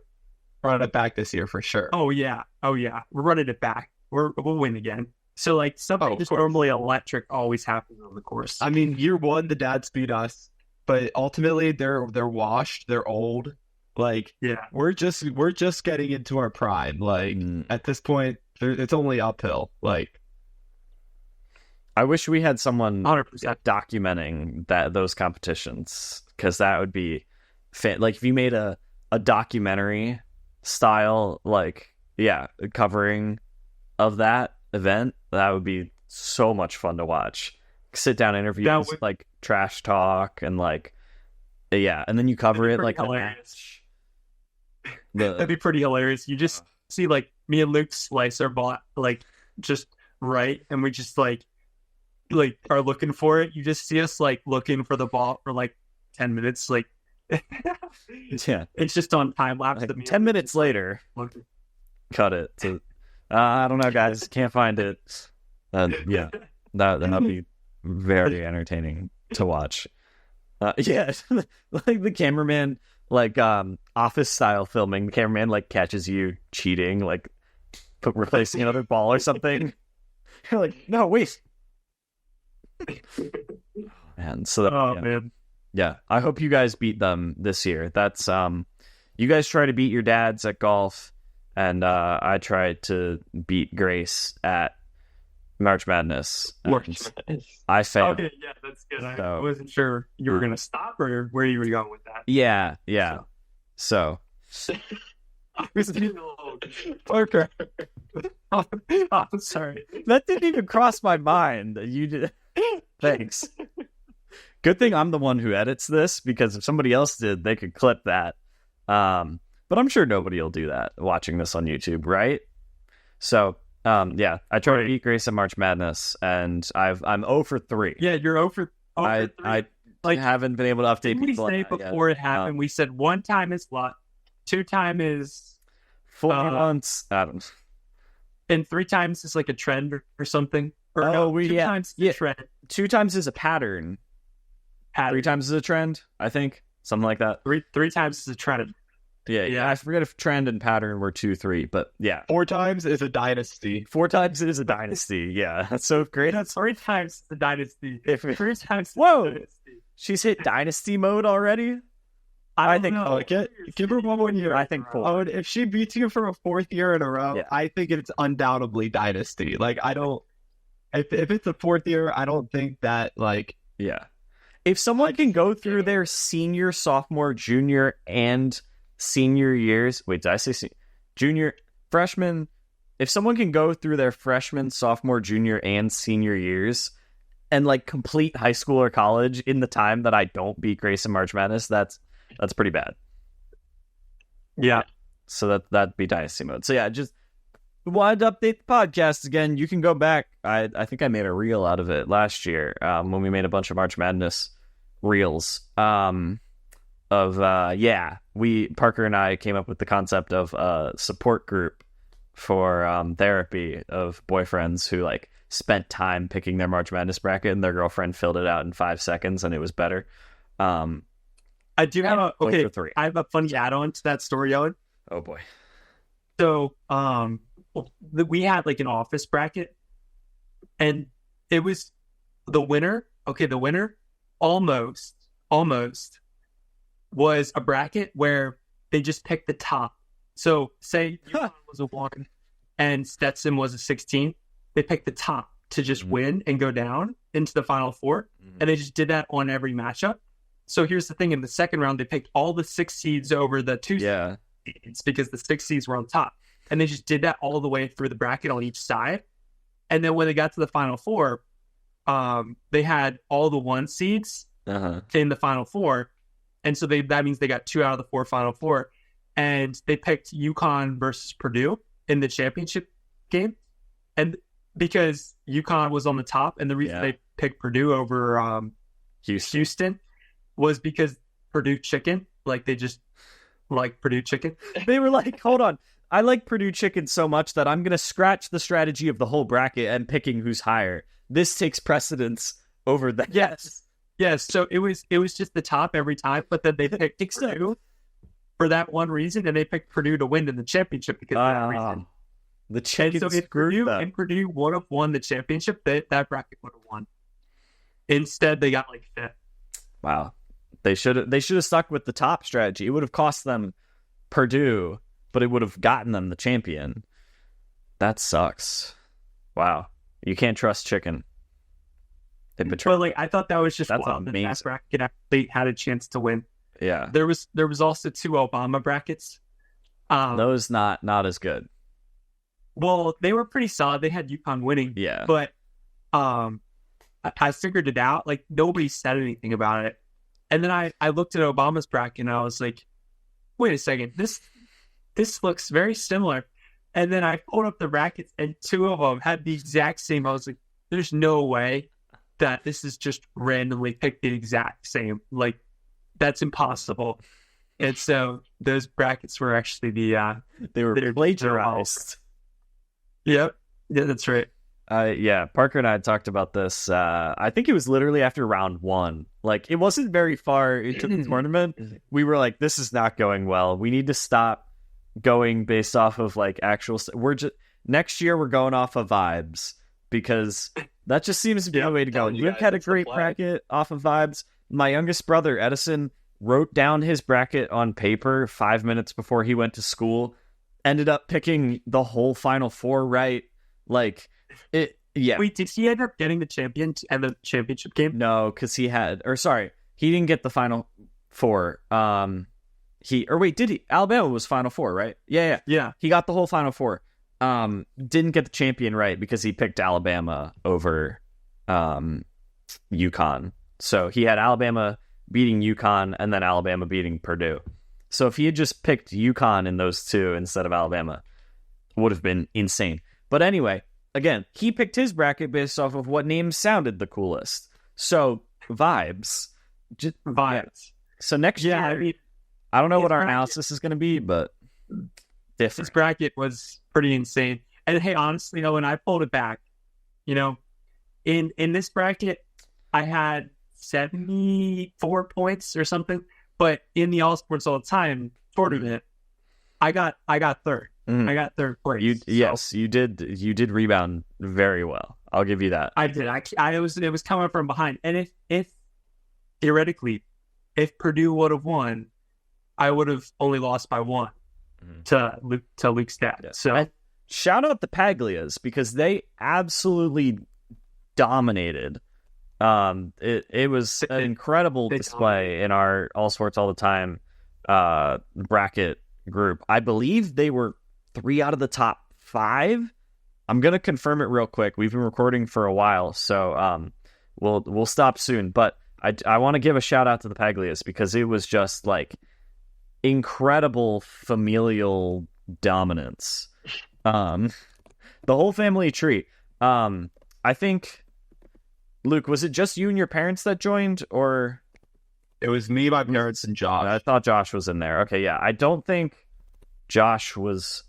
Speaker 3: run it back this year for sure.
Speaker 2: Oh yeah, we're running it back. We'll win again. So like something
Speaker 3: of
Speaker 2: just
Speaker 3: course.
Speaker 2: normally electric always happens on the course.
Speaker 3: I mean, year one, the dads beat us, but ultimately they're washed, they're old. Like
Speaker 2: Yeah,
Speaker 3: we're just getting into our prime. Like at this point, it's only uphill. Like
Speaker 1: I wish we had someone
Speaker 2: 100%.
Speaker 1: documenting those competitions, because that would be like if you made a documentary style, like, yeah, covering of that event, that would be so much fun to watch. Sit down interviews, like trash talk and like, yeah, and then you cover it like
Speaker 2: hilarious. That'd be pretty hilarious. You just see like me and Luke slice our ball like just right, and we just like are looking for it. You just see us like looking for the ball for like 10 minutes. Like
Speaker 1: yeah,
Speaker 2: it's just on time lapse.
Speaker 1: like 10 minutes later,
Speaker 2: looking.
Speaker 1: cut it to I don't know, guys, can't find it. Yeah, that'd be very entertaining to watch. Yeah, like the cameraman, like office style filming, the cameraman like catches you cheating, like replacing another ball or something. You're like, no, wait. And so
Speaker 2: Oh
Speaker 1: yeah.
Speaker 2: man,
Speaker 1: Yeah, I hope you guys beat them this year. That's you guys try to beat your dads at golf, and I tried to beat Grace at March Madness. and I failed.
Speaker 2: okay, yeah, that's good. I
Speaker 1: So-
Speaker 2: wasn't sure you were gonna stop or where you were going with that.
Speaker 1: Yeah. So
Speaker 2: I was getting a little.
Speaker 3: Parker.
Speaker 2: I'm sorry.
Speaker 1: that didn't even cross my mind. You did. Thanks. Good thing I'm the one who edits this, because if somebody else did, they could clip that. But I'm sure nobody will do that watching this on YouTube, right? So, yeah, I tried to beat Grace at March Madness, and I'm 0 for 3.
Speaker 2: Yeah, you're over.
Speaker 1: I
Speaker 2: Like,
Speaker 1: haven't been able to update
Speaker 2: we
Speaker 1: people.
Speaker 2: say
Speaker 1: on that yet.
Speaker 2: before it happened, we said 1 time is luck, 2 time is,
Speaker 1: 4 months. I don't.
Speaker 2: and 3 times is like a trend or something. Or
Speaker 1: Oh,
Speaker 2: no,
Speaker 1: we-
Speaker 2: 2
Speaker 1: yeah,
Speaker 2: times
Speaker 1: yeah.
Speaker 2: the trend.
Speaker 1: 2 times is a pattern. 3 times is a trend. I think something like that.
Speaker 2: Three times is a trend.
Speaker 1: Yeah.
Speaker 2: Yeah.
Speaker 1: I forget if trend and pattern were 2, 3, but yeah,
Speaker 3: 4 times is a dynasty.
Speaker 1: 4 times is a dynasty. Yeah, that's so great.
Speaker 2: That's 3 times is the dynasty.
Speaker 1: If
Speaker 2: 3 times. Is
Speaker 1: Whoa.
Speaker 2: the dynasty.
Speaker 1: She's hit dynasty mode already.
Speaker 2: I
Speaker 1: I
Speaker 2: don't
Speaker 1: think-
Speaker 2: know.
Speaker 3: Oh, give her one more year.
Speaker 1: I think 4.
Speaker 3: Oh, and if she beats you for a 4th year in a row,
Speaker 1: Yeah.
Speaker 3: I think it's undoubtedly dynasty. Like I don't. If it's a 4th year, I don't think that like.
Speaker 1: Yeah. If someone can go through their senior, sophomore, junior, and senior years, wait, did I say junior, freshman? If someone can go through their freshman, sophomore, junior, and senior years and like complete high school or college in the time that I don't beat Grace in March Madness, that's pretty bad.
Speaker 2: Yeah.
Speaker 1: So that'd be dynasty mode. So yeah, just wanted to update the podcast again. You can go back. I think I made a reel out of it last year when we made a bunch of March Madness reels. Parker and I came up with the concept of a support group for therapy of boyfriends who like spent time picking their March Madness bracket, and their girlfriend filled it out in 5 seconds, and it was better.
Speaker 2: I do have a okay.
Speaker 1: 3.
Speaker 2: I have a funny add-on to that story, Owen.
Speaker 1: Oh boy.
Speaker 2: So, we had like an office bracket, and it was the winner. Okay, the winner almost was a bracket where they just picked the top So say UConn was a 1 and Stetson was a 16. They picked the top to just win and go down into the Final Four. And they just did that on every matchup. So here's the thing. In the second round, they picked all the 6 seeds over the 2 seeds because the 6 seeds were on top. And they just did that all the way through the bracket on each side. And then when they got to the Final Four, they had all the 1 seeds in the Final Four. And so that means they got 2 out of the 4 Final Four. And they picked UConn versus Purdue in the championship game. And because UConn was on the top, and the reason they picked Purdue over Houston was because Purdue chicken. Like, they just like Purdue chicken.
Speaker 1: They were like, hold on. I like Purdue chicken so much that I'm going to scratch the strategy of the whole bracket and picking who's higher. This takes precedence over that.
Speaker 2: Yes. So it was just the top every time, but then they picked Purdue for that one reason, and they picked Purdue to win in the championship because of that reason.
Speaker 1: The chicken.
Speaker 2: So if Purdue would have won the championship, that bracket would have won. Instead, they got like 5th.
Speaker 1: Wow. They should have stuck with the top strategy. It would have cost them Purdue, but it would have gotten them the champion. That sucks. Wow. You can't trust chicken.
Speaker 2: But like, I thought that was just
Speaker 1: wild.
Speaker 2: That bracket actually had a chance to win.
Speaker 1: Yeah.
Speaker 2: There was also 2 Obama brackets.
Speaker 1: Those not as good.
Speaker 2: Well, they were pretty solid. They had UConn winning.
Speaker 1: Yeah.
Speaker 2: But I figured it out. Like, nobody said anything about it. And then I looked at Obama's bracket and I was like, wait a second, this looks very similar. And then I pulled up the brackets and 2 of them had the exact same. I was like, there's no way that this is just randomly picked the exact same. Like, that's impossible. And so those brackets were actually
Speaker 1: they were plagiarized.
Speaker 2: Yep. Yeah, that's right.
Speaker 1: Parker and I had talked about this. I think it was literally after round 1. Like, it wasn't very far into the tournament. We were like, this is not going well. We need to stop going based off of like actual. Next year we're going off of vibes, because that just seems to be the way to go. Luke had a great bracket off of vibes. My youngest brother Edison wrote down his bracket on paper 5 minutes before he went to school. Ended up picking the whole Final Four right. Like, it. Yeah.
Speaker 2: Wait, did he end up getting the championship game?
Speaker 1: No, because he didn't get the Final Four. Did he? Alabama was Final Four, right? Yeah. He got the whole Final Four. Didn't get the champion right because he picked Alabama over UConn. So he had Alabama beating UConn and then Alabama beating Purdue. So if he had just picked UConn in those 2 instead of Alabama, it would have been insane. But anyway, again, he picked his bracket based off of what names sounded the coolest. So vibes. Just vibes. Yeah. So next year, I don't know what our analysis is going to be, but different.
Speaker 2: This bracket was pretty insane. And hey, honestly, when I pulled it back, in this bracket, I had 74 points or something. But in the All Sports All the Time tournament, I got 3rd. I got 3rd place.
Speaker 1: Yes, you did. You did rebound very well. I'll give you that.
Speaker 2: I did. It was coming from behind. And if theoretically, if Purdue would have won, I would have only lost by 1 to Luke's dad.
Speaker 1: Yeah.
Speaker 2: So
Speaker 1: shout out the Paglias, because they absolutely dominated. It was an incredible display in our All Sports All the Time bracket group. I believe they were 3 out of the top 5. I'm gonna confirm it real quick. We've been recording for a while, so we'll stop soon. But I want to give a shout out to the Paglias, because it was just like incredible familial dominance. The whole family tree. I think. Luke, was it just you and your parents that joined, or?
Speaker 3: It was me, my parents, and Josh.
Speaker 1: I thought Josh was in there. Okay, yeah. I don't think Josh was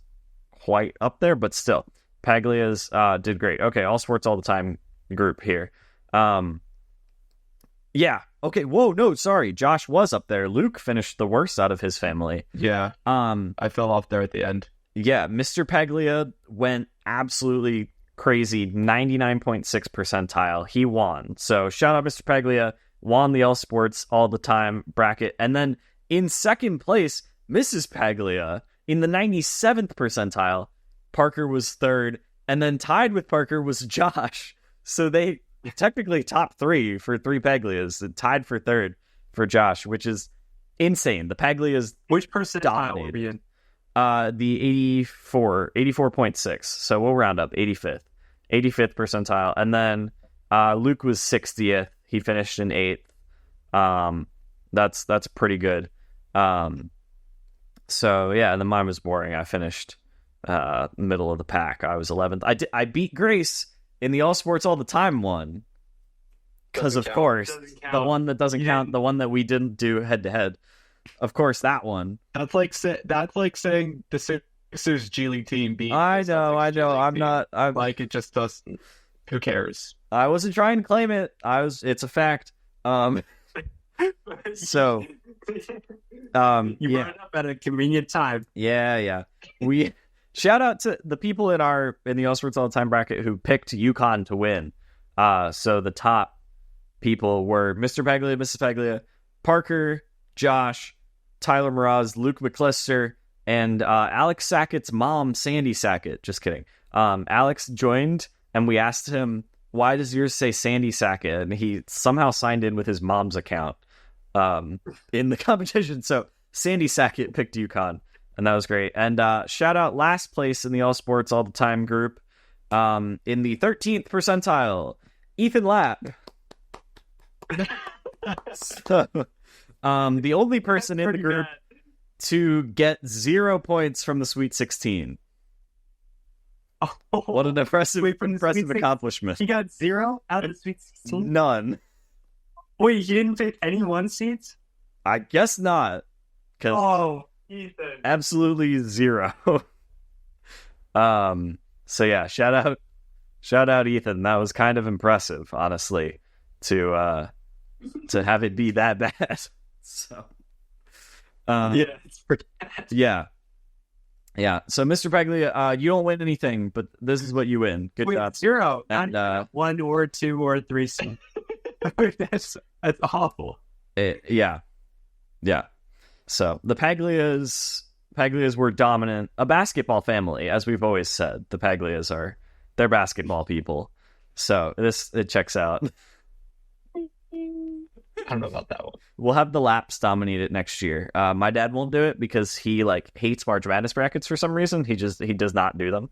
Speaker 1: quite up there, but still. Paglia's did great. Okay, All Sports All the Time group here. Yeah. Okay, whoa, no, sorry. Josh was up there. Luke finished the worst out of his family.
Speaker 3: Yeah. I fell off there at the end.
Speaker 1: Yeah, Mr. Paglia went absolutely crazy, 99.6 percentile. He won. So shout out Mr. Paglia, won the All Sports All the Time bracket. And then in second place, Mrs. Paglia In the 97th percentile, Parker was third, and then tied with Parker was Josh. So they technically top three for three Paglias, and tied for third for Josh, which is insane. The Paglias
Speaker 2: Which percentile were we in?
Speaker 1: The 84.6. So we'll round up 85th percentile. And then Luke was 60th. He finished in 8th. That's pretty good. So yeah, and then mine was boring. I finished middle of the pack. I was 11th. I beat Grace in the All Sports All the Time one. Because of course, the one that doesn't count, the one that we didn't do head to head. Of course, that one.
Speaker 3: That's like saying the Sixers G League team beat.
Speaker 1: I know. I'm
Speaker 3: like, it just doesn't. Who cares?
Speaker 1: I wasn't trying to claim it. It's a fact. So,
Speaker 2: you brought it up at a convenient time.
Speaker 1: Yeah. We shout out to the people in the All Sports All the Time bracket who picked UConn to win. So the top people were Mr. Paglia, Mrs. Paglia, Parker, Josh, Tyler Mraz, Luke McClister, and Alex Sackett's mom, Sandy Sackett. Just kidding. Alex joined, and we asked him, why does yours say Sandy Sackett? And he somehow signed in with his mom's account in the competition. So Sandy Sackett picked UConn, and that was great. And shout out last place in the All Sports All the Time group in the 13th percentile, Ethan Lapp. So, the only person in the group to get 0 points from the Sweet 16.
Speaker 2: Oh,
Speaker 1: what an impressive accomplishment.
Speaker 2: He got 0 out of the Sweet 16?
Speaker 1: None.
Speaker 2: Wait, he didn't pick any 1 seeds?
Speaker 1: I guess not.
Speaker 2: Ethan.
Speaker 1: Absolutely 0. So yeah, shout out Ethan. That was kind of impressive, honestly, to have it be that bad. So
Speaker 2: it's pretty bad.
Speaker 1: Yeah. So Mr. Paglia, you don't win anything, but this is what you win. Good job.
Speaker 2: 0.
Speaker 1: And
Speaker 2: 1 or 2 or 3 seed. that's awful.
Speaker 1: Yeah. So the Paglias were dominant, a basketball family, as we've always said. The Paglias they're basketball people. So it checks out.
Speaker 3: I don't know about that one.
Speaker 1: We'll have the Laps dominate it next year. My dad won't do it because he hates March Madness brackets for some reason. He does not do them.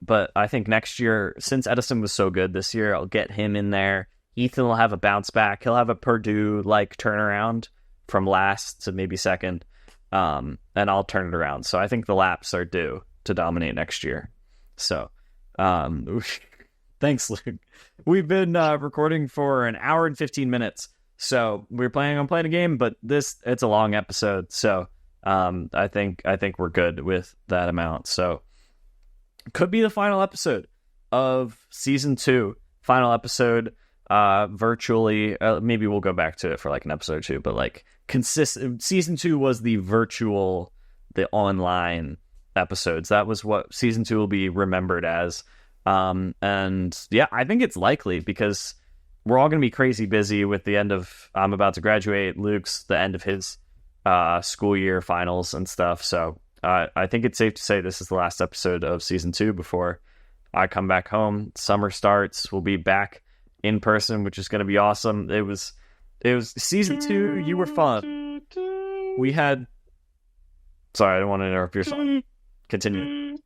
Speaker 1: But I think next year, since Edison was so good this year, I'll get him in there. Ethan will have a bounce back. He'll have a Purdue-like turnaround from last to maybe second. And I'll turn it around. So I think the Laps are due to dominate next year. So thanks, Luke. We've been recording for an hour and 15 minutes. So we're planning on playing a game, but it's a long episode. So I think we're good with that amount. So could be the final episode of season 2. Final episode virtually. Maybe we'll go back to it for an episode or 2, but consistent. Season 2 was the online episodes. That was what season 2 will be remembered as. And yeah, I think it's likely because we're all going to be crazy busy with the end of, I'm about to graduate, Luke's the end of his school year finals and stuff. So I think it's safe to say this is the last episode of season 2 before I come back home. Summer starts. We'll be back in person, which is going to be awesome. It was season 2. You were fun. We had, sorry, I don't want to interrupt your song. Continue.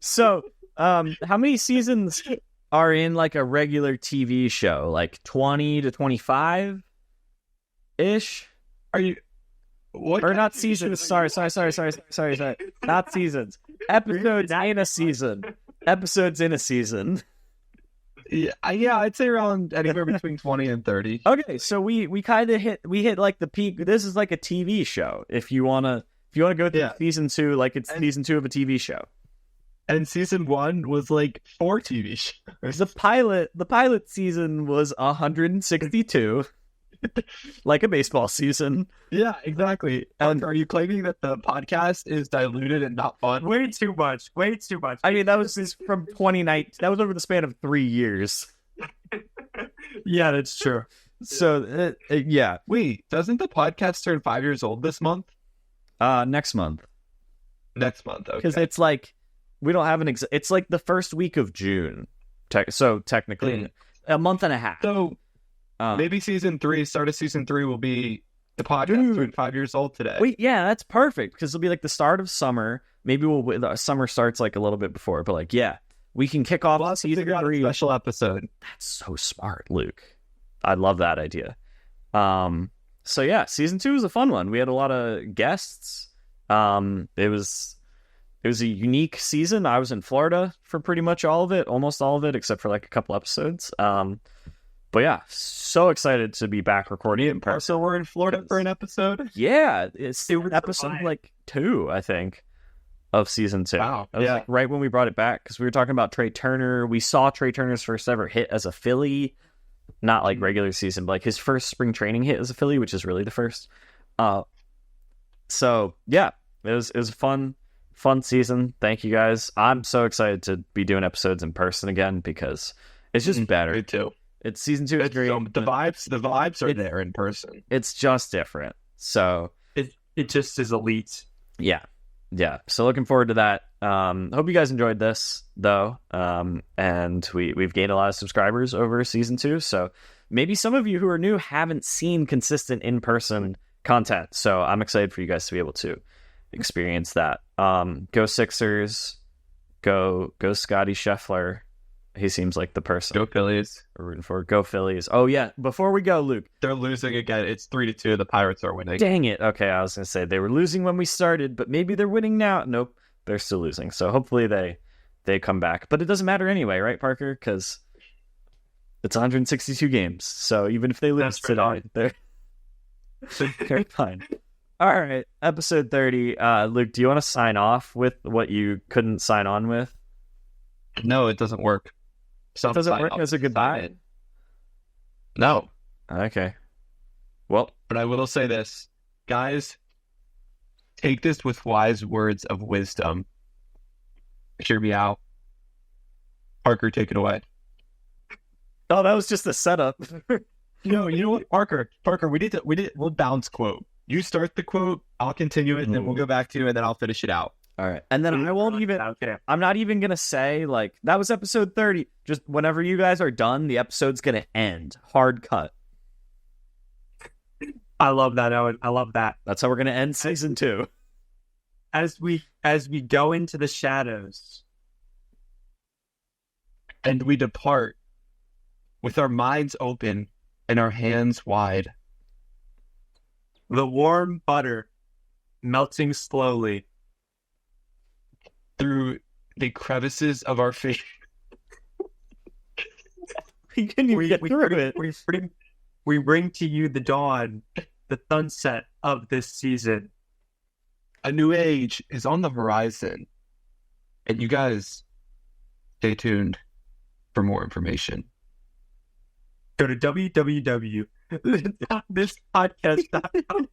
Speaker 1: So, how many seasons are in a regular TV show? 20 to 25 ish? Are you what? Or not seasons? Sorry. Not seasons. Episodes in a season. Episodes in a season.
Speaker 3: Yeah, I'd say around anywhere between 20 and 30.
Speaker 1: Okay, so we kind of hit the peak. This is like a TV show. If you wanna go through season 2, it's season 2 of a TV show.
Speaker 3: And season 1 was 4 TV shows.
Speaker 1: The pilot season was 162. like a baseball season.
Speaker 3: Yeah, exactly. And are you claiming that the podcast is diluted and not fun?
Speaker 2: Way too much. Way too much.
Speaker 1: I mean, that was from 2019. That was over the span of 3 years.
Speaker 2: Yeah, that's true.
Speaker 1: So, yeah.
Speaker 3: Wait, doesn't the podcast turn 5 years old this month?
Speaker 1: Next month.
Speaker 3: Next month, okay.
Speaker 1: Because it's like, we don't have it's like the first week of June. So, technically, a month and a half.
Speaker 3: So, maybe start of season 3 will be the podcast turn 5 years old today.
Speaker 1: Wait, yeah, that's perfect. Because it'll be like the start of summer. Maybe the summer starts like a little bit before. But like, yeah, we can kick off season 3.
Speaker 3: Special episode.
Speaker 1: That's so smart, Luke. I love that idea. So yeah, season 2 was a fun one. We had a lot of guests. It was a unique season. I was in Florida for pretty much all of it, almost all of it, except for like a couple episodes. But yeah, so excited to be back recording in person.
Speaker 3: So we're in Florida for an episode?
Speaker 1: Yeah, it was episode like 2, I think, of season 2.
Speaker 3: Wow.
Speaker 1: It was like right when we brought it back, because we were talking about Trey Turner. We saw Trey Turner's first ever hit as a Philly. Not like regular season, but like his first spring training hit as a Philly, which is really the first. So yeah, it was a fun season. Thank you guys. I'm so excited to be doing episodes in person again because it's just better.
Speaker 3: Me too.
Speaker 1: It's season 2 is great.
Speaker 3: The vibes are there in person.
Speaker 1: It's just different. So
Speaker 2: it just is elite.
Speaker 1: Yeah. So looking forward to that. Hope you guys enjoyed this though. And we've gained a lot of subscribers over season 2. So maybe some of you who are new haven't seen consistent in-person content. So I'm excited for you guys to be able to experience that. Go Sixers. Go Scotty Scheffler. He seems like the person.
Speaker 3: Go Phillies.
Speaker 1: We're rooting for. Go Phillies. Oh yeah. Before we go, Luke.
Speaker 3: They're losing again. It's 3-2. The Pirates are winning.
Speaker 1: Dang it. Okay, I was gonna say they were losing when we started, but maybe they're winning now. Nope. They're still losing. So hopefully they come back. But it doesn't matter anyway, right, Parker? Because it's 162 games. So even if they lose today, they're fine. All right, episode 30. Luke, do you want to sign off with what you couldn't sign on with?
Speaker 3: No, it doesn't work.
Speaker 1: It doesn't work as a goodbye?
Speaker 3: No.
Speaker 1: Okay. Well,
Speaker 3: but I will say this. Guys, take this with wise words of wisdom. Hear me out. Parker, take it away.
Speaker 1: Oh, that was just a setup.
Speaker 3: No, you know what, Parker, we'll bounce quote. You start the quote, I'll continue it, and then we'll go back to you, and then I'll finish it out.
Speaker 1: All right. And then I won't even, I'm not even going to say, like, that was episode 30. Just whenever you guys are done, the episode's going to end. Hard cut.
Speaker 2: I love that, Owen. I love that.
Speaker 1: That's how we're going to end season 2.
Speaker 2: As we go into the shadows.
Speaker 3: And we depart with our minds open and our hands wide.
Speaker 2: The warm butter melting slowly
Speaker 3: through the crevices of our face.
Speaker 1: We can even get through it.
Speaker 2: We bring to you the dawn, the sunset of this season.
Speaker 3: A new age is on the horizon. And you guys, stay tuned for more information.
Speaker 2: Go to www.thispodcast.com.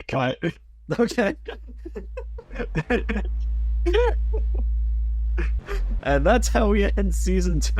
Speaker 3: Cut.
Speaker 1: Okay. And that's how we end season 2.